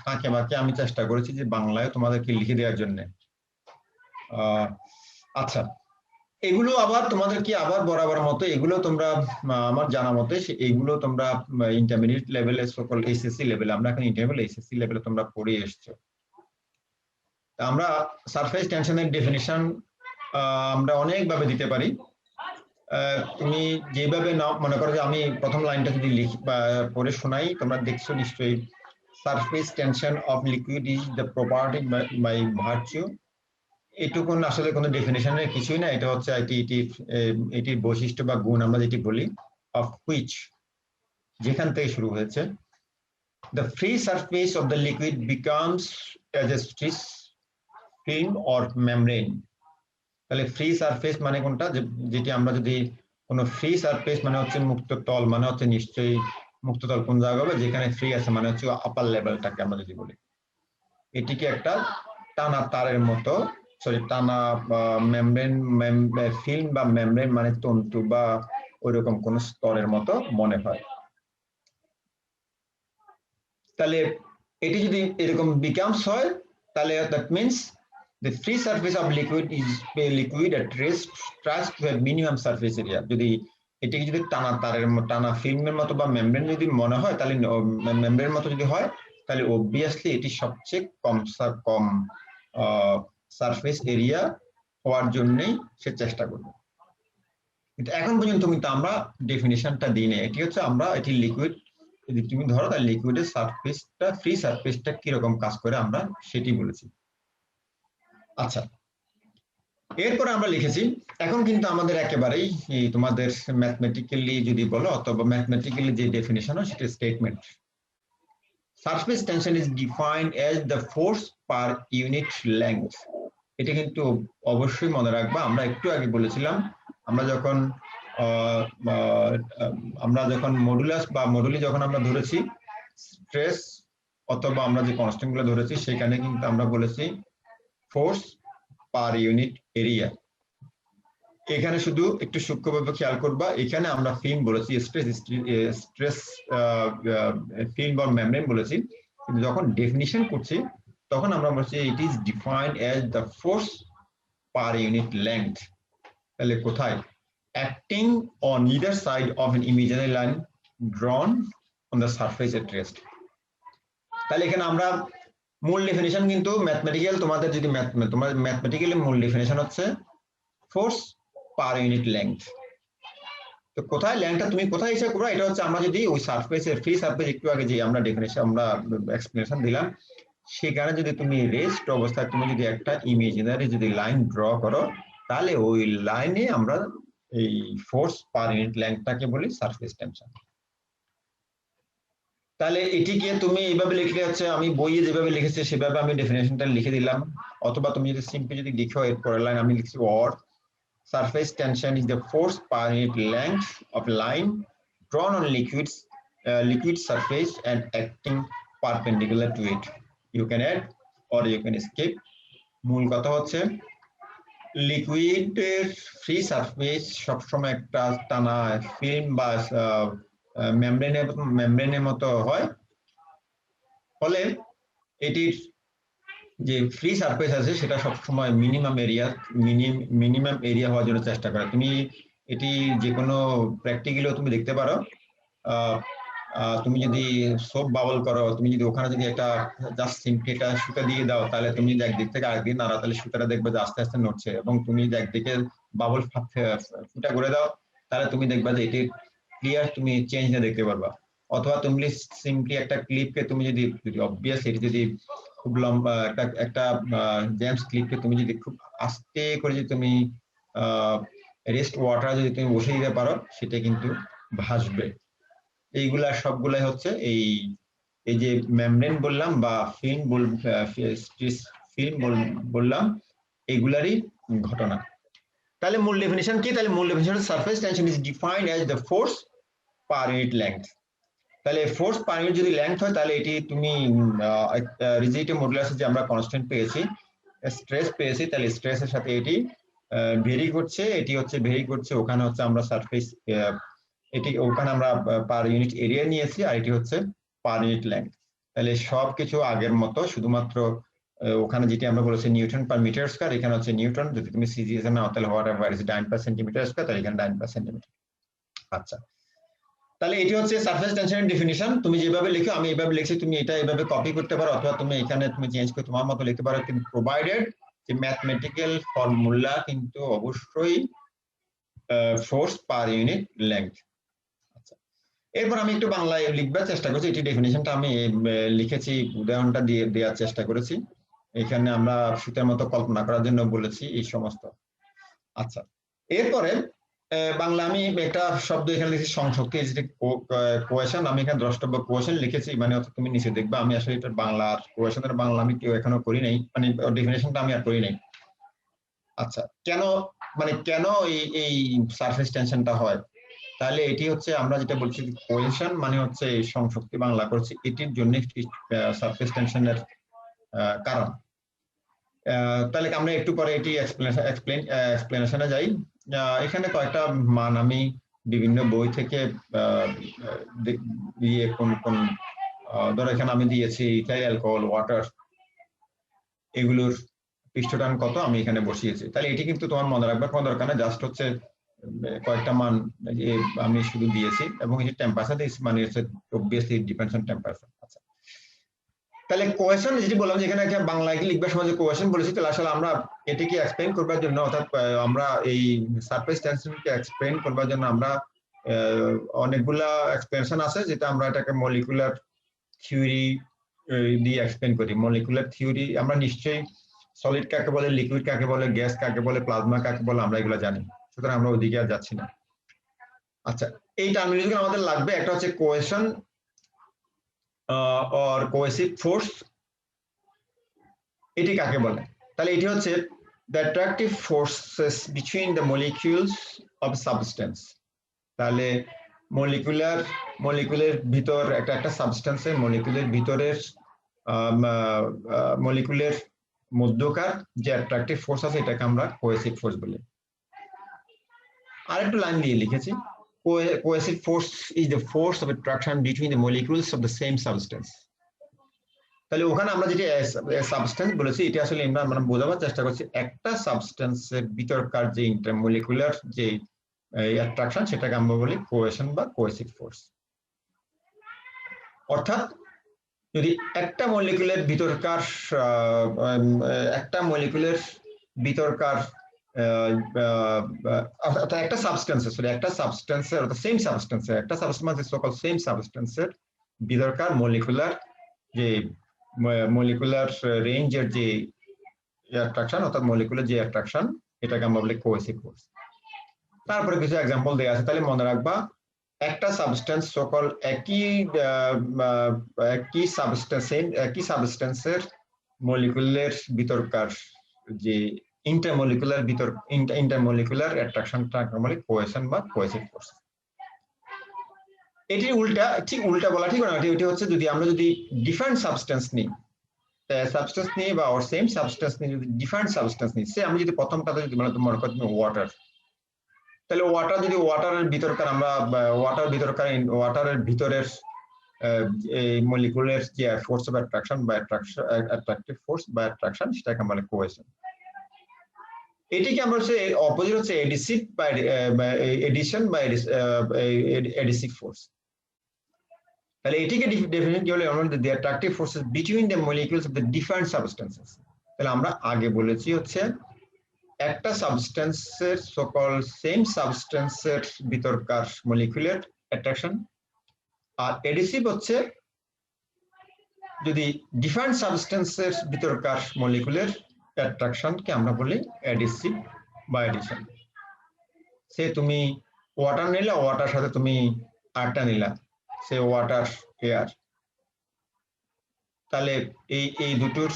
ফাঁকে ফাঁকে আমি চেষ্টা করেছি যে বাংলায় তোমাদেরকে লিখে দেওয়ার জন্য। আচ্ছা, এগুলো আবার তোমাদের কি আবার বরাবর মতো এগুলো তোমরা আমার জানা মতে এগুলো তোমরা ইন্টারমিডিয়েট লেভেলে সকল এসএসসি লেভেলে, আমরা এখন ইন্টারমিডিয়েট এসএসসি লেভেলে তোমরা পড়ে এসছো। আমরা সারফেস টেনশনের ডেফিনিশন আমরা অনেকভাবে দিতে পারি। তুমি যেভাবে নাও, মনে করো যে আমি প্রথম লাইনটা যদি লিখি বা পড়ে শোনাই, তোমরা দেখছো নিশ্চয়ই, surface tension of liquid is the property by virtue. এটুকুন আসলে কোনো ডেফিনেশনের কিছুই না, এটা হচ্ছে এটির বৈশিষ্ট্য বা গুণ আমরা যেটি বলি, অফ হুইচ, যেখান থেকে শুরু হয়েছে। The free surface of the liquid becomes as a stress film or membrane. তাহলে ফ্রি সারফেস মানে কোনটা, যেটি আমরা যদি কোনো ফ্রি সারফেস মানে হচ্ছে মুক্ত তল, মানে হচ্ছে নিশ্চয়ই মুক্ত তল কোন জায়গা হবে, যেখানে ফ্রি আছে মানে হচ্ছে আপার লেভেলটাকে আমরা যদি বলি, এটিকে একটা টানা তারের মতো, সরি টানা মেমব্রেন, ফিল্ম বা মেমব্রেন মানে তন্তু বা ওইরকম কোন স্তরের মতো মনে হয়। তাহলে এটি যদি এরকম বিকামস হয়, তাহলে that means the free surface of liquid is a liquid at rest tries to have minimum surface area। যদি এটিকে যদি টানা তারের টানা ফিল্মের মতো বা মেমব্রেন যদি মনে হয়, তাহলে মেমব্রেনের মতো যদি হয়, তাহলে অবভিয়াসলি এটি সবচেয়ে কম সারফেস এরিয়া হওয়ার জন্যই সে চেষ্টা করবে। কিন্তু এখন পর্যন্ত কিন্তু আমরা ডেফিনিশনটা দিই না। এটি হচ্ছে আমরা এটি লিকুইড, যদি তুমি ধরো তাহলে লিকুইডের সারফেসটা, ফ্রি সারফেসটা কিরকম কাজ করে আমরা সেটি বলেছি। আচ্ছা, এরপরে আমরা লিখেছি, এখন কিন্তু আমাদের একেবারেই তোমাদের ম্যাথমেটিক্যালি যদি বলো অথবা ম্যাথমেটিক্যালি যে ডেফিনিশন হয় সেটা statement. Surface tension is defined as the force per unit length. এটা কিন্তু অবশ্যই মনে রাখবা, আমরা একটু আগে বলেছিলাম আমরা যখন মডুলাস বা মডুলি যখন আমরা ধরেছি স্ট্রেস অথবা আমরা যে কনস্ট্যান্ট গুলো ধরেছি, সেখানে কিন্তু আমরা বলেছি ফোর্স পার ইউনিট এরিয়া। এখানে শুধু একটু সূক্ষ্মভাবে খেয়াল করবা, এখানে আমরা ফিল্ম বলেছি, স্ট্রেস ফিল্ম বা মেমব্রেন বলেছি, কিন্তু যখন ডেফিনিশন করছি তখন আমরা বলছি it is defined as the force per unit length. তাহলে কোথায়? Acting on either side of N imaginary line ড্রন on the surface at rest. তাহলে এখানে আমরা মূল ডেফিনিশন কিন্তু ম্যাথমেটিক্যাল, তোমাদের যদি তোমার ম্যাথমেটিক্যালি মূল ডেফিনিশন হচ্ছে ফোর্স পার ইউনিট লেংথ। তো কোথায় লেংথটা তুমি কোথায় হিসাব করবে, এটা হচ্ছে আমরা যদি ওই সারফেসের ফ্রি সারফেস একটু আগে যে আমরা ডেফিনিশন আমরা এক্সপ্লেনেশন দিলাম, সেখানে যদি তুমি রেস্ট অবস্থায় তুমি যদি একটা ইমাজিনারি যদি লাইন ড্র করো, তাহলে ওই লাইনে আমরা এই ফোর্স পার ইউনিট লেংথটাকে বলি সারফেস টেনশন। তাহলে এটিকে তুমি এইভাবে লিখলে হচ্ছে, আমি বইয়ে যেভাবে লিখেছি সেভাবে আমি ডেফিনেশনটা লিখে দিলাম, অথবা তুমি যদি সিম্পলি যদি লিখো এর পরের লাইন আমি লিখছি or surface tension is the force per unit length of line drawn on liquid surface and acting perpendicular to it. You can add or you can skip. মূল কথা হচ্ছে লিকুইডের ফ্রি সারফেস সবসময় একটা টানা ফিল্ম বা মেমব্রেনের মতো হয়, ফলে এটির যে ফ্রি সারফেস আছে সেটা সবসময় মিনিমাম এরিয়া হওয়ার জন্য চেষ্টা করে। তুমি এটি যে কোনো প্র্যাকটিক্যালিও তুমি দেখতে পারো, তুমি যদি সোপ বাবল করো, তুমি যদি ওখানে যদি একটা জাস্ট সিম্পলি একটা সুতা দিয়ে দাও, তাহলে তুমি যদি একদিক থেকে আরেকদিক নাড়া, তাহলে সুতাটা দেখবে যে আস্তে আস্তে নড়ছে, এবং তুমি যদি একদিকে বাবল ফুটা করে দাও, তাহলে তুমি দেখবা যে এটি ক্লিয়ার তুমি চেঞ্জ না দেখতে পারবা। অথবা তুমি সিম্পলি একটা ক্লিপকে তুমি যদি অবভিয়াস এটি যদি খুব লম্বা একটা জেমস ক্লিপকে তুমি যদি খুব আস্তে করে যদি তুমি রেস্ট ওয়াটার যদি তুমি বসে দিতে পারো, সেটা কিন্তু ভাসবে। এইগুলা সবগুলাই হচ্ছে এই যে মেমব্রেন বললাম বা ফিল্ম বললাম, এইগুলারই ঘটনা। তাহলে মূল ডেফিনিশন কি? তাহলে মূল definition surface tension is defined as the force per unit length. তাহলে ফোর্স পার ইউনিট যদি লেংথ হয়, তাহলে এটি তুমি রিজিডিটি মডুলাস যে আমরা কনস্ট্যান্ট পেয়েছি, স্ট্রেস পেয়েছি, তাহলে স্ট্রেসের সাথে এটি ভেরি করছে, এটি হচ্ছে ভেরি করছে, ওখানে হচ্ছে আমরা সারফেস, এটি ওখানে আমরা পার ইউনিট এরিয়া নিয়েছি, আর এটি হচ্ছে পার ইউনিট লেন্থ। তাহলে সবকিছু আগের মতো, শুধুমাত্র ওখানে যেটি আমরা বলেছি নিউটন পার মিটার স্কয়ার, এখানে হচ্ছে নিউটন। যদি তুমি সিজিএস এ নাও তাহলে whatever is dyne per centimetre square, তাহলে এখানে ডাইন পার সেন্টিমিটার। আচ্ছা, তাহলে এটি হচ্ছে সারফেস টেনশনের ডেফিনিশন। তুমি যেভাবে লিখো, আমি এইভাবে লিখছি, তুমি এটা এইভাবে কপি করতে পারো, অথবা তুমি এখানে তুমি চেঞ্জ করে তোমার মতো লিখতে পারো, কিন্তু প্রোভাইডেড যে ম্যাথমেটিক্যাল ফর্মুলা কিন্তু অবশ্যই ফোর্স পার ইউনিট লেংথ। আচ্ছা, এরপর আমি একটু বাংলায় লিখবার চেষ্টা করছি। এটি ডেফিনিশনটা আমি লিখেছি, উদাহরণটা দিয়ে দেওয়ার চেষ্টা করেছি। এখানে আমরা সুতের মতো কল্পনা করার জন্য বলেছি এই সমস্ত। আচ্ছা, এরপরে বাংলা আমি একটা শব্দ এখানে লিখেছি সংশক্তি, কোয়েশন। আমি এখানে দ্রষ্টব্য কোয়েশন লিখেছি, মানে তুমি নিচে দেখবে আমি আসলে এটা বাংলার কোয়েশনের বাংলা আমি কেউ এখনো করি নাই, মানে ডেফিনেশনটা আমি আর করি নাই। আচ্ছা, কেন মানে কেন এই সারফেস টেনশনটা হয়? তাহলে এটি হচ্ছে আমরা যেটা বলছি কোয়েশন মানে হচ্ছে এই সংশক্তি, বাংলা করছি, এটির জন্য সারফেস টেনশনের কারণ। তাহলে আমরা একটু পরে এটি এক্সপ্লেনেশনে যাই। এখানে কয়েকটা মান আমি বিভিন্ন বই থেকে দিয়ে কোন কোন ধরো এখানে আমি দিয়েছি ইথাইল অ্যালকোহল, ওয়াটার, এগুলোর পৃষ্ঠটান কত আমি এখানে বসিয়েছি। তাহলে এটি কিন্তু তোমার মনে রাখবার কোনো দরকার নেই, জাস্ট হচ্ছে কয়েকটা মান আমি শুধু দিয়েছি, এবং এই টেম্পারেচার দিয়েছি, মানে হচ্ছে অবভিয়াসলি ডিপেন্ডস অন টেম্পারেচার। আচ্ছা, তাহলে কোয়েশন যেটি বললাম, যেখানে বাংলায় লিখবার সময় যে কোয়েশন বলেছি, তাহলে আসলে আমরা এটিকে এক্সপ্লেইন করবার জন্য, অর্থাৎ আমরা এই সারফেস টেনশনকে এক্সপ্লেইন করবার জন্য আমরা অনেকগুলা এক্সপ্লেনেশন আছে, যেটা আমরা এটাকে মলিকুলার থিওরি দিয়ে এক্সপ্লেইন করি। মলিকুলার থিওরি আমরা নিশ্চয়ই সলিড কাকে বলে, লিকুইড কাকে বলে, গ্যাস কাকে বলে, প্লাজমা কাকে বলে, আমরা এগুলো জানি, সুতরাং আমরা ওইদিকে আর যাচ্ছি না। আচ্ছা, এই টার্মিনোলজি আমাদের লাগবে। একটা হচ্ছে কোয়েশন or coercive force, এটি কাকে বলে? তাহলে এটি হচ্ছে the attractive forces between the molecules of substance। তাহলে মলিকুলের ভিতর একটা সাবস্টেন্সের মলিকুলের ভিতরের মলিকুলের মধ্যকার যে অ্যাট্রাকটিভ ফোর্স আছে, এটাকে আমরা কোয়েসিভ ফোর্স বলি। আরেকটু লাইন দিয়ে লিখেছি, coercive force is the force of attraction between the molecules of the same substance। তাহলে ওখানে আমরা যেটা সাবস্টেন্স বলেছি, এটা আসলে আমরা বোঝাবার চেষ্টা করছি একটা সাবস্টেন্সের ভিতরকার যে ইন্টারমলিকুলার যে অ্যাট্রাকশন, সেটাকে আমরা বলি কোয়েশন বা কোয়েসিভ ফোর্স। অর্থাৎ যদি একটা মলিকুলের ভিতরকার একটা সাবস্টেন্সের সেম সাবস্টেন্সের একটা সেম সাবস্টেন্সের ভিতরকার মলিকুলার যে মলিকুলার রেঞ্জের যে অ্যাট্রাকশন, অর্থাৎ মলিকুলার যে অ্যাট্রাকশন, এটাকে আমরা বলি কোয়েসিভ ফোর্স। তারপরে কিছু এক্সাম্পল দেওয়া আছে, তাহলে মনে রাখবা একটা সাবস্টেন্স সকল একই সাবস্টেন্সের মলিকুলের ভিতরকার যে ইন্টারমলিকুলার অ্যাট্রাকশনটা বলে কোয়েশন বা কোয়েসিভ ফোর্স। এটির উল্টা বলা ঠিক না, এটি হচ্ছে যদি আমরা ডিফারেন্ট সাবস্টেন্স নিই বা সেম সাবস্টেন্স নিয়ে যদি ডিফারেন্ট সাবস্টেন্স নিই, সে আমি যদি প্রথমটাতে যদি মনে করো তুমি ওয়াটার, তাহলে ওয়াটারের ভিতরের এই মলিকুলের যে ফোর্স অফ অ্যাট্রাকশন বা অ্যাট্রাকটিভ ফোর্স বা অ্যাট্রাকশন, সেটাকে আমরা কোয়েশন। এটিকে আমরা হচ্ছে অপোজিট হচ্ছে এডিশন বা এডিসিভ ফোর্স। তাহলে এটিকে ডেফিনেট কি বলে? the attractive forces between the molecules of the different substances। তাহলে আমরা আগে বলেছি হচ্ছে একটা সাবস্টেন্সের সকল সেম সাবস্টেন্সের ভিতরকার মলিকুলার অ্যাট্রাকশন, আর এডিসিভ হচ্ছে যদি ডিফারেন্ট সাবস্টেন্সের ভিতরকার মলিকুলার অ্যাট্রাকশনকে আমরা বলি এডিসিভ বা এডিশন। সে তুমি ওয়াটার নিলা, ওয়াটার সাথে তুমি আরটা নিলা, সে ওয়াটার এয়ার, তাহলে এই দুটোর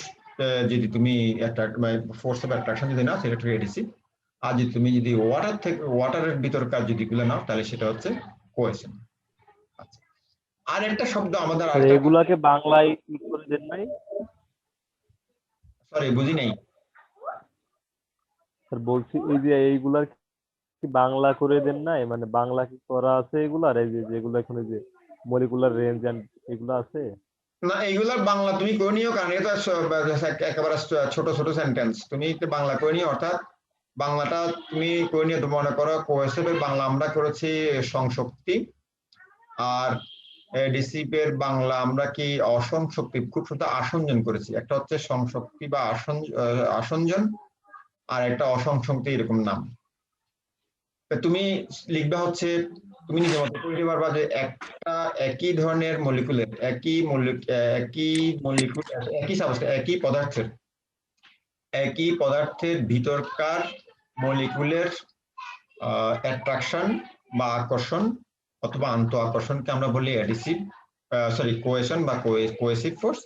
যদি তুমি ফোর্স অফ অ্যাট্রাকশন যদি নাও, সেটা হচ্ছে এডিসিভ। আর যদি তুমি ওয়াটারের ভিতরকার যদি গুলো নাও, তাহলে সেটা হচ্ছে কোয়েশন। আচ্ছা, আর একটা শব্দ আমাদের এগুলাকে বাংলায় কি করে দেন নাই? সরি বুঝি নাই। স্যার বলছি এই যে এইগুলার কি বাংলা করে দেন নাই, মানে বাংলা কি করা আছে এগুলার, এই যে যেগুলো এখন এই যে মলিকুলার রেঞ্জ এন্ড এগুলো আছে? না, এগুলার বাংলা তুমি করে নিও, কারণ এটা একেবারে ছোট ছোট সেন্টেন্স, তুমি একটু বাংলা করে নিও। অর্থাৎ বাংলাটা তুমি করে নিও। তুমি মনে করো কোহেসিভের বাংলা আমরা করেছি সংশক্তি, আর এডিসিভের বাংলা আমরা কি অসংশক্তি, খুব ছোট আসঞ্জন করেছি। একটা হচ্ছে সংশক্তি বা আসঞ্জন, আর একটা অসংশক্তি, এরকম নাম। তুমি লিখবা হচ্ছে, তুমি নিজের মতো করে দিতে পারবা যে একটা একই ধরনের মলিকুলের একই সাবস্টেন্স একই পদার্থের ভিতরকার মলিকুলের অ্যাট্রাকশন বা আকর্ষণ অথবা আন্ত আকর্ষণকে আমরা বলি অ্যাডিসিভ কোহেশন বা কোহেসিভ ফোর্স।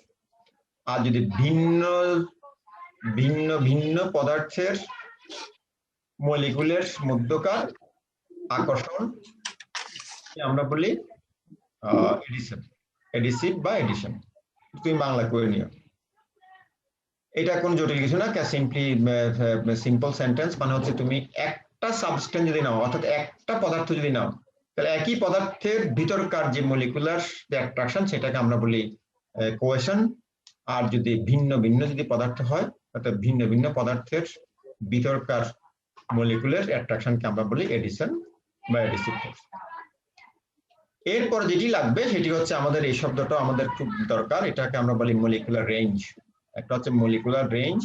আর যদি ভিন্ন ভিন্ন ভিন্ন পদার্থের মলিকুলের মধ্যকার আকর্ষণ আমরা বলি এডিসিভ বা এডিশন। তুমি বাংলা করে নিও। এটা কোন জটিল কিছু না, সিম্পল সেন্টেন্স। মানে হচ্ছে তুমি একটা সাবস্টেন্স যদি নাও, অর্থাৎ একটা পদার্থ যদি নাও, তাহলে একই পদার্থের ভিতরকার যে মলিকুলার যে অ্যাট্রাকশন সেটাকে আমরা বলি কোহেশন। আর যদি ভিন্ন ভিন্ন যদি পদার্থ হয়, অর্থাৎ ভিন্ন ভিন্ন পদার্থের ভিতরকার মলিকুলার অ্যাট্রাকশনকে আমরা বলি এডিশন বা এডিসিভ ফোর্স। এরপর যেটি লাগবে সেটি হচ্ছে আমাদের এই শব্দটা আমাদের খুব দরকার, এটাকে আমরা বলি মলিকুলার রেঞ্জ। একটা হচ্ছে মলিকুলার রেঞ্জ,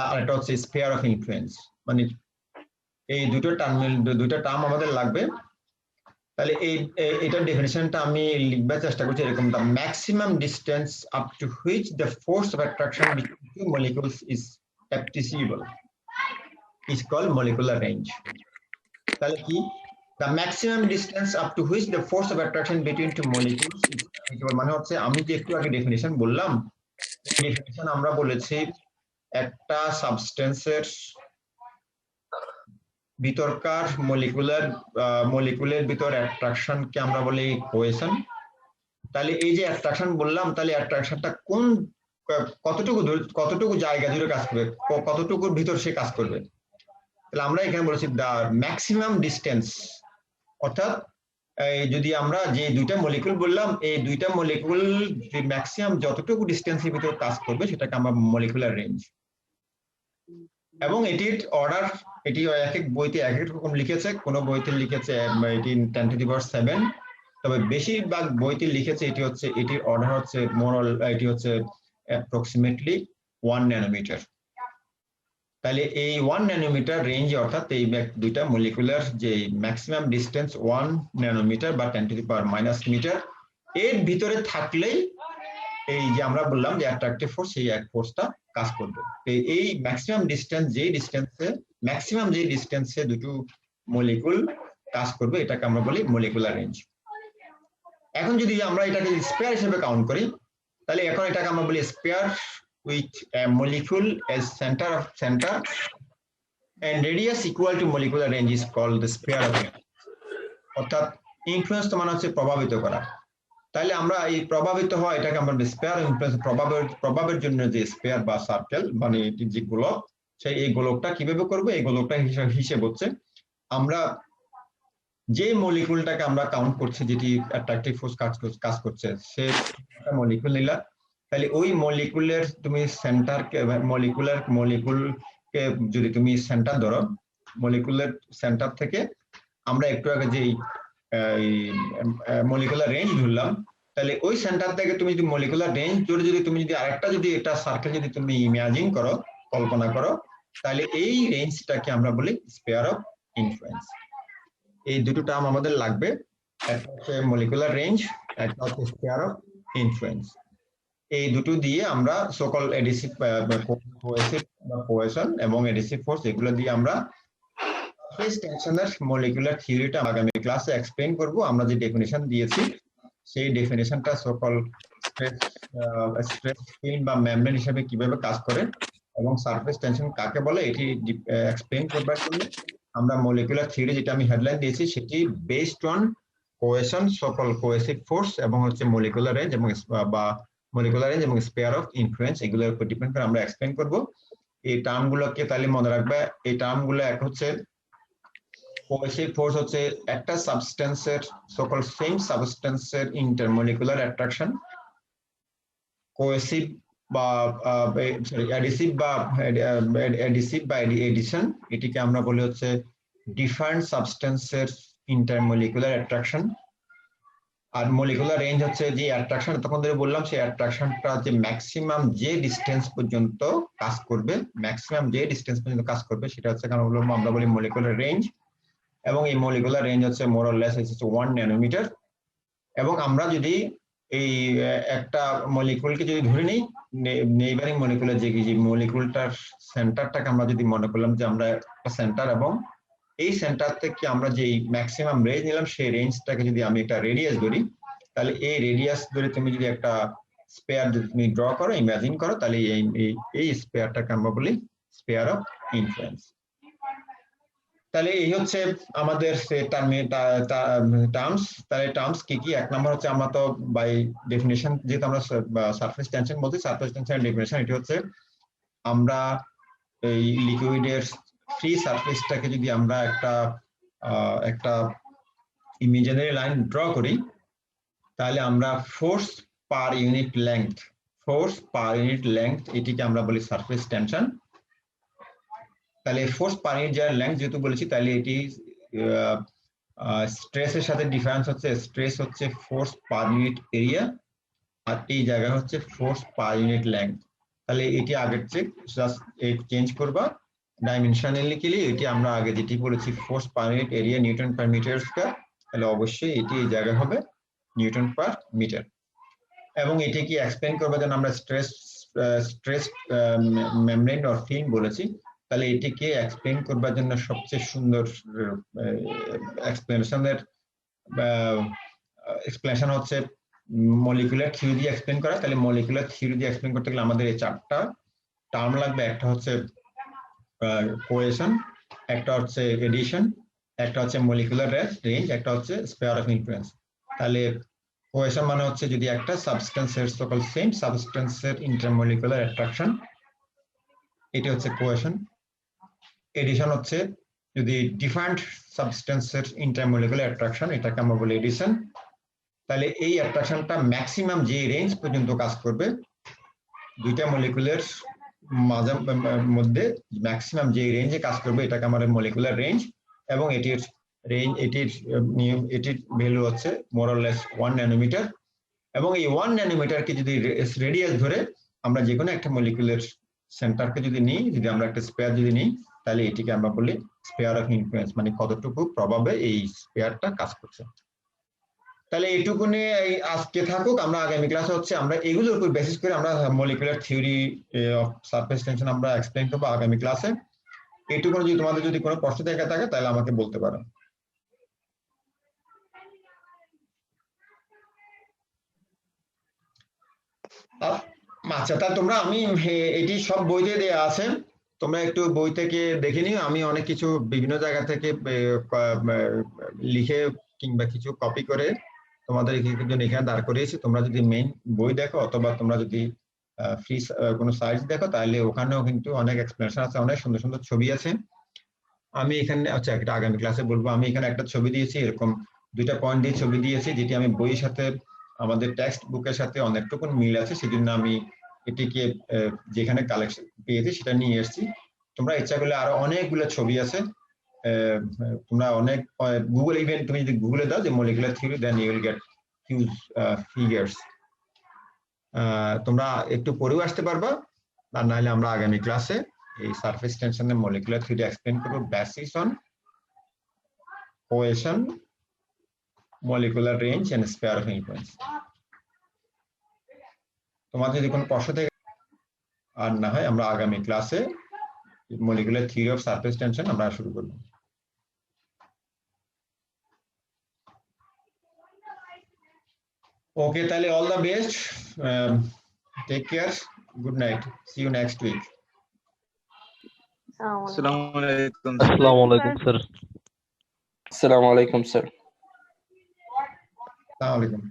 আর একটা হচ্ছে স্পেয়ার অফ ইনফ্লুয়েন্স। মানে এই দুটো টার্ম আমাদের লাগবে। তাহলে এটার ডেফিনিশনটা আমি লিখবার চেষ্টা করছি এরকম: the maximum distance up to which the force of attraction between two molecules is appreciable is called molecular range. তাহলে কি? The maximum distance up to which the force of attraction between two molecules is appreciable, মানে হচ্ছে আমি যে একটু আগে ডেফিনিশন বললাম, ডেফিনিশন আমরা বলেছি একটা সাবস্টেন্সের ভিতরকার মলিকুলের ভিতর অ্যাট্রাকশনকে আমরা বলি কোহেশন। তাহলে এই যে অ্যাট্রাকশন বললাম, তাহলে অ্যাট্রাকশনটা কোন কতটুকু জায়গা জুড়ে কাজ করবে, কতটুকুর ভিতর সে কাজ করবে। তাহলে আমরা এখানে বলেছি দা ম্যাক্সিমাম ডিস্টেন্স, অর্থাৎ যদি আমরা যে দুইটা মলিকুল বললাম, এই দুইটা মলিকুল ম্যাক্সিমাম যতটুকু ডিস্টেন্সের ভিতর কাজ করবে সেটাকে আমরা মলিকুলার রেঞ্জ। এবং এটির অর্ডার, এটি এক এক বইতে এক এক রকম লিখেছে। কোন বইতে লিখেছে এটি 10⁻⁷, তবে বেশিরভাগ বইতে লিখেছে এটির অর্ডার হচ্ছে এটি হচ্ছে অ্যাপ্রক্সিমেটলি 1 ন্যানোমিটার। তাহলে এই 1 ন্যানোমিটার রেঞ্জ, অর্থাৎ এই দুইটা মলিকুলার যে ম্যাক্সিমাম ডিস্টেন্স 1 ন্যানোমিটার বা 10⁻⁻⁻ মিটার, এর ভিতরে থাকলেই এই যে আমরা বললাম যে অ্যাট্রাকটিভ ফোর্স, সেই এক ফোর্সটা কাজ করবে। এই ম্যাক্সিমাম ডিস্টেন্সে দুটো মলিকুল কাজ করবে, এটাকে আমরা বলি মলিকুলার রেঞ্জ। এখন যদি আমরা এটাকে স্পেয়ার হিসেবে কাউন্ট করি, তাহলে এখন এটাকে আমরা বলি spare with a molecule as center and radius equal to molecular range is called the sphere of influence. অর্থাৎ ইনফ্লুয়েন্স তো মানে হচ্ছে প্রভাবিত করা। তাহলে আমরা এই প্রভাবিত হওয়া এটাকে আমরা স্পেয়ার অফ ইনফ্লুয়েন্স, প্রভাবের জন্য যে স্পেয়ার বা সার্কেল, মানে যে গোলক, সেই এই গোলকটা কিভাবে করবে, এই গোলকটা হিসেব হচ্ছে আমরা যে মলিকুলটাকে আমরা কাউন্ট করছি, যেটি অ্যাট্রাকটিভ ফোর্স কাজ করছে, সে একটা মলিকুল নিলা। তাহলে ওই মলিকুলের তুমি সেন্টারকে, মলিকুলকে যদি তুমি সেন্টার ধরো, মলিকুলের সেন্টার থেকে আমরা একটু আগে যে মলিকুলার রেঞ্জ ধরলাম, তাহলে ওই সেন্টার থেকে তুমি যদি মলিকুলার রেঞ্জ ধরে তুমি যদি আরেকটা যদি এটা সার্কেল যদি তুমি ইমাজিন করো, কল্পনা করো, তাহলে এই রেঞ্জটাকে আমরা বলি স্পেয়ার অফ ইনফ্লুয়েন্স। এই দুটো টার্ম আমাদের লাগবে, একটা হচ্ছে মলিকুলার রেঞ্জ, একটা হচ্ছে স্পেয়ার অফ ইনফ্লুয়েন্স। এই দুটো দিয়ে আমরা সকল এডিসিভ কোহেশন এবং এডিসিভ ফোর্স, এগুলো দিয়ে আমরা টেনশনের মলিকুলার থিওরিটা আগামী ক্লাসে এক্সপ্লেইন করব। আমরা যে ডেফিনিশন দিয়েছি সেই ডেফিনিশনটা সকল স্ট্রেস ফিল্ড বা মেমব্রেন হিসেবে কিভাবে কাজ করে এবং সারফেস টেনশন কাকে বলে, এটি এক্সপ্লেইন করবার জন্য আমরা মলিকুলার থিওরি, যেটা আমি হেডলাইন দিয়েছি, সেটি বেসড অন কোহেশন, সকল কোহেসিভ ফোর্স এবং হচ্ছে মলিকুলার রেঞ্জ এবং স্পেয়ার অফ ইনফ্লুয়েন্স, এগুলোর উপর ডিপেন্ড করে আমরা এক্সপ্লেইন করব। এই টার্মগুলোকে তাহলে মনে রাখবে। এই টার্মগুলো এক হচ্ছে কোহেসিভ ফোর্স হচ্ছে একটা সাবস্টেন্সের সকল সেম সাবস্টেন্সের ইন্টারমলিকুলার অ্যাট্রাকশন। কোহেসিভ বা অ্যাডিসিভ বা এডিশন, এটিকে আমরা বলি হচ্ছে ডিফারেন্ট সাবস্টেন্সের ইন্টারমলিকুলার অ্যাট্রাকশন। আর মলিকুলার রেঞ্জ হচ্ছে যে অ্যাট্রাকশন তখন ধরে বললাম, সেই অ্যাট্রাকশনটা যে ম্যাক্সিমাম যে ডিস্টেন্স পর্যন্ত কাজ করবে, সেটা হচ্ছে কারণ আমরা বলি মলিকুলার রেঞ্জ। এবং এই মলিকুলার রেঞ্জ হচ্ছে মোর অর লেস 1 ন্যানোমিটার। এবং আমরা যদি এই একটা মলিকুলকে যদি ধরে নিই, নেইবারিং মলিকুলার যে মলিকুলটার সেন্টারটাকে আমরা যদি মনে করলাম যে আমরা একটা সেন্টার, এবং এই সেন্টার থেকে আমরা যে ম্যাক্সিমাম রেঞ্জ নিলাম, সেই রেঞ্জটাকে যদি আমি একটা রেডিয়াস ধরি, তাহলে এই রেডিয়াস ধরে তুমি যদি একটা স্পেয়ার যদি তুমি ড্র করো, ইমাজিন করো, তাহলে এই স্পেয়ারটাকে আমরা বলি স্পেয়ার অফ ইনফ্লুয়েন্স। তাহলে এই হচ্ছে আমাদের টার্মস। তাহলে টার্মস কি কি? এক নম্বর হচ্ছে আমরা তো বাই ডেফিনেশন, যেহেতু আমরা সারফেস টেনশন বলছি, সারফেস টেনশনের ডেফিনেশন এটি হচ্ছে আমরা এই লিকুইডের ফ্রি সারফেসটাকে যদি আমরা একটা ইমাজিনারি লাইন ড্র করি, তাহলে আমরা ফোর্স পার ইউনিট লেংথ এটিকে আমরা বলি সারফেস টেনশন। তাহলে ফোর্স পার ইউনিট যার লেংথ যেহেতু বলেছি, তাহলে এটি স্ট্রেসের সাথে ডিফারেন্স হচ্ছে, স্ট্রেস হচ্ছে ফোর্স পার ইউনিট এরিয়া, আর এই জায়গা হচ্ছে ফোর্স পার ইউনিট লেংথ। তাহলে এটি আগের চেয়ে জাস্ট চেঞ্জ করবা ডাইমেনশনালি। এটি আমরা আগে যেটি বলেছি force per unit area newton per metre square, তাহলে অবশ্যই এটি এই জায়গা হবে নিউটন পার মিটার। এবং এটি কি এক্সপ্লেইন করবে যেন আমরা স্ট্রেস মেমব্রেন অর ফিল্ম বলেছি, তাহলে এটিকে এক্সপ্লেইন করবার জন্য সবচেয়ে সুন্দর এক্সপ্লেনেশন হচ্ছে মলিকুলার থিওরি দিয়ে এক্সপ্লেইন করা। তাহলে মলিকুলার থিওরি দিয়ে এক্সপ্লেইন করতে গেলে আমাদের এই চারটা টার্ম লাগবে। একটা হচ্ছে কোহেশন, একটা হচ্ছে এডিশন, একটা হচ্ছে মলিকুলার রেঞ্জ, একটা হচ্ছে স্পেয়ার অফ ইনফ্লুয়েন্স। তাহলে কোহেশন মানে হচ্ছে যদি একটা সাবস্টেন্সের সকল সেম সাবস্টেন্সের ইন্টারমলিকুলার অ্যাট্রাকশন, এটা হচ্ছে কোহেশন। এডিশন হচ্ছে যদি ডিফারেন্ট সাবস্টেন্সের ইন্টারমলিকুলার অ্যাট্রাকশন, এটাকে আমরা বলি এডিশন। তাহলে এই অ্যাট্রাকশনটা ম্যাক্সিমাম যে রেঞ্জ পর্যন্ত কাজ করবে, দুইটা মলিকুলার মধ্যে ম্যাক্সিমাম যে রেঞ্জে কাজ করবে, এটাকে আমাদের মলিকুলার রেঞ্জ। এবং এটির ভ্যালু হচ্ছে মোর অর লেস 1 ন্যানোমিটার। এবং এই 1 ন্যানোমিটারকে যদি রেডিয়াস ধরে আমরা যে কোনো একটা মলিকুলার সেন্টারকে যদি নিই, যদি আমরা একটা স্পেয়ার যদি নিই, তাহলে এটিকে আমরা বলি স্পেয়ার অফ ইনফ্লুয়েন্স, মানে কতটুকু প্রভাবে এই স্পেয়ারটা কাজ করছে। তাহলে এইটুকু নিয়ে আজকে থাকুক। আমরা আগামী ক্লাসে হচ্ছে আমরা এগুলোর উপর বেসিস করে আমরা molecular theory of surface tension আমরা এক্সপ্লেইন করবো আগামী ক্লাসে। এইটুকু যদি তোমাদের যদি কোনো প্রশ্ন থেকে থাকে তাহলে আমাকে বলতে পারো। আচ্ছা, তা তোমরা এটি সব বইতে দেওয়া আছে, তোমরা একটু বই থেকে দেখে নিও। আমি অনেক কিছু বিভিন্ন জায়গা থেকে লিখে কিংবা কিছু কপি করে তোমাদের জন্য এখানে দাঁড় করিয়েছি। তোমরা যদি মেইন বই দেখো অথবা তোমরা যদি ফ্রি কোনো সাইট দেখো, তাহলে ওখানেও কিন্তু অনেক এক্সপ্লেনেশন আছে, অনেক সুন্দর সুন্দর ছবি আছে। আমি এখানে আচ্ছা একটা আগামী ক্লাসে বলবো। আমি এখানে একটা ছবি দিয়েছি, এরকম 2টা পয়েন্ট দিয়ে ছবি দিয়েছি, যেটি আমি বইয়ের সাথে আমাদের টেক্সট বুকের সাথে অনেকটুকু মিল আছে, সেজন্য আমি এটিকে যেখানে কালেকশন পেয়েছি সেটা নিয়ে এসেছি। তোমরা ইচ্ছা করলে আরো অনেকগুলো ছবি আছে, তোমরা অনেক গুগল, ইভেন তুমি যদি গুগলে দাও যে molecular theory, then you will get huge figures. তোমরা একটু পড়েও আসতে পারবা, আর নাহলে আমরা আগামী ক্লাসে এই সারফেস টেনশনের মলিকুলার থিওরি এক্সপ্লেইন করব basis on cohesion, molecular range and sphere of influence. তোমাদের যদি কোনো প্রশ্ন থাকে, আর না হয় আমরা আগামী ক্লাসে molecular theory of surface tension আমরা শুরু করব। ওকে, তাহলে all the best, take care, good night, see you next week. আসসালামু আলাইকুম। আসসালামু আলাইকুম স্যার। আসসালামু আলাইকুম স্যার। আসসালামু আলাইকুম।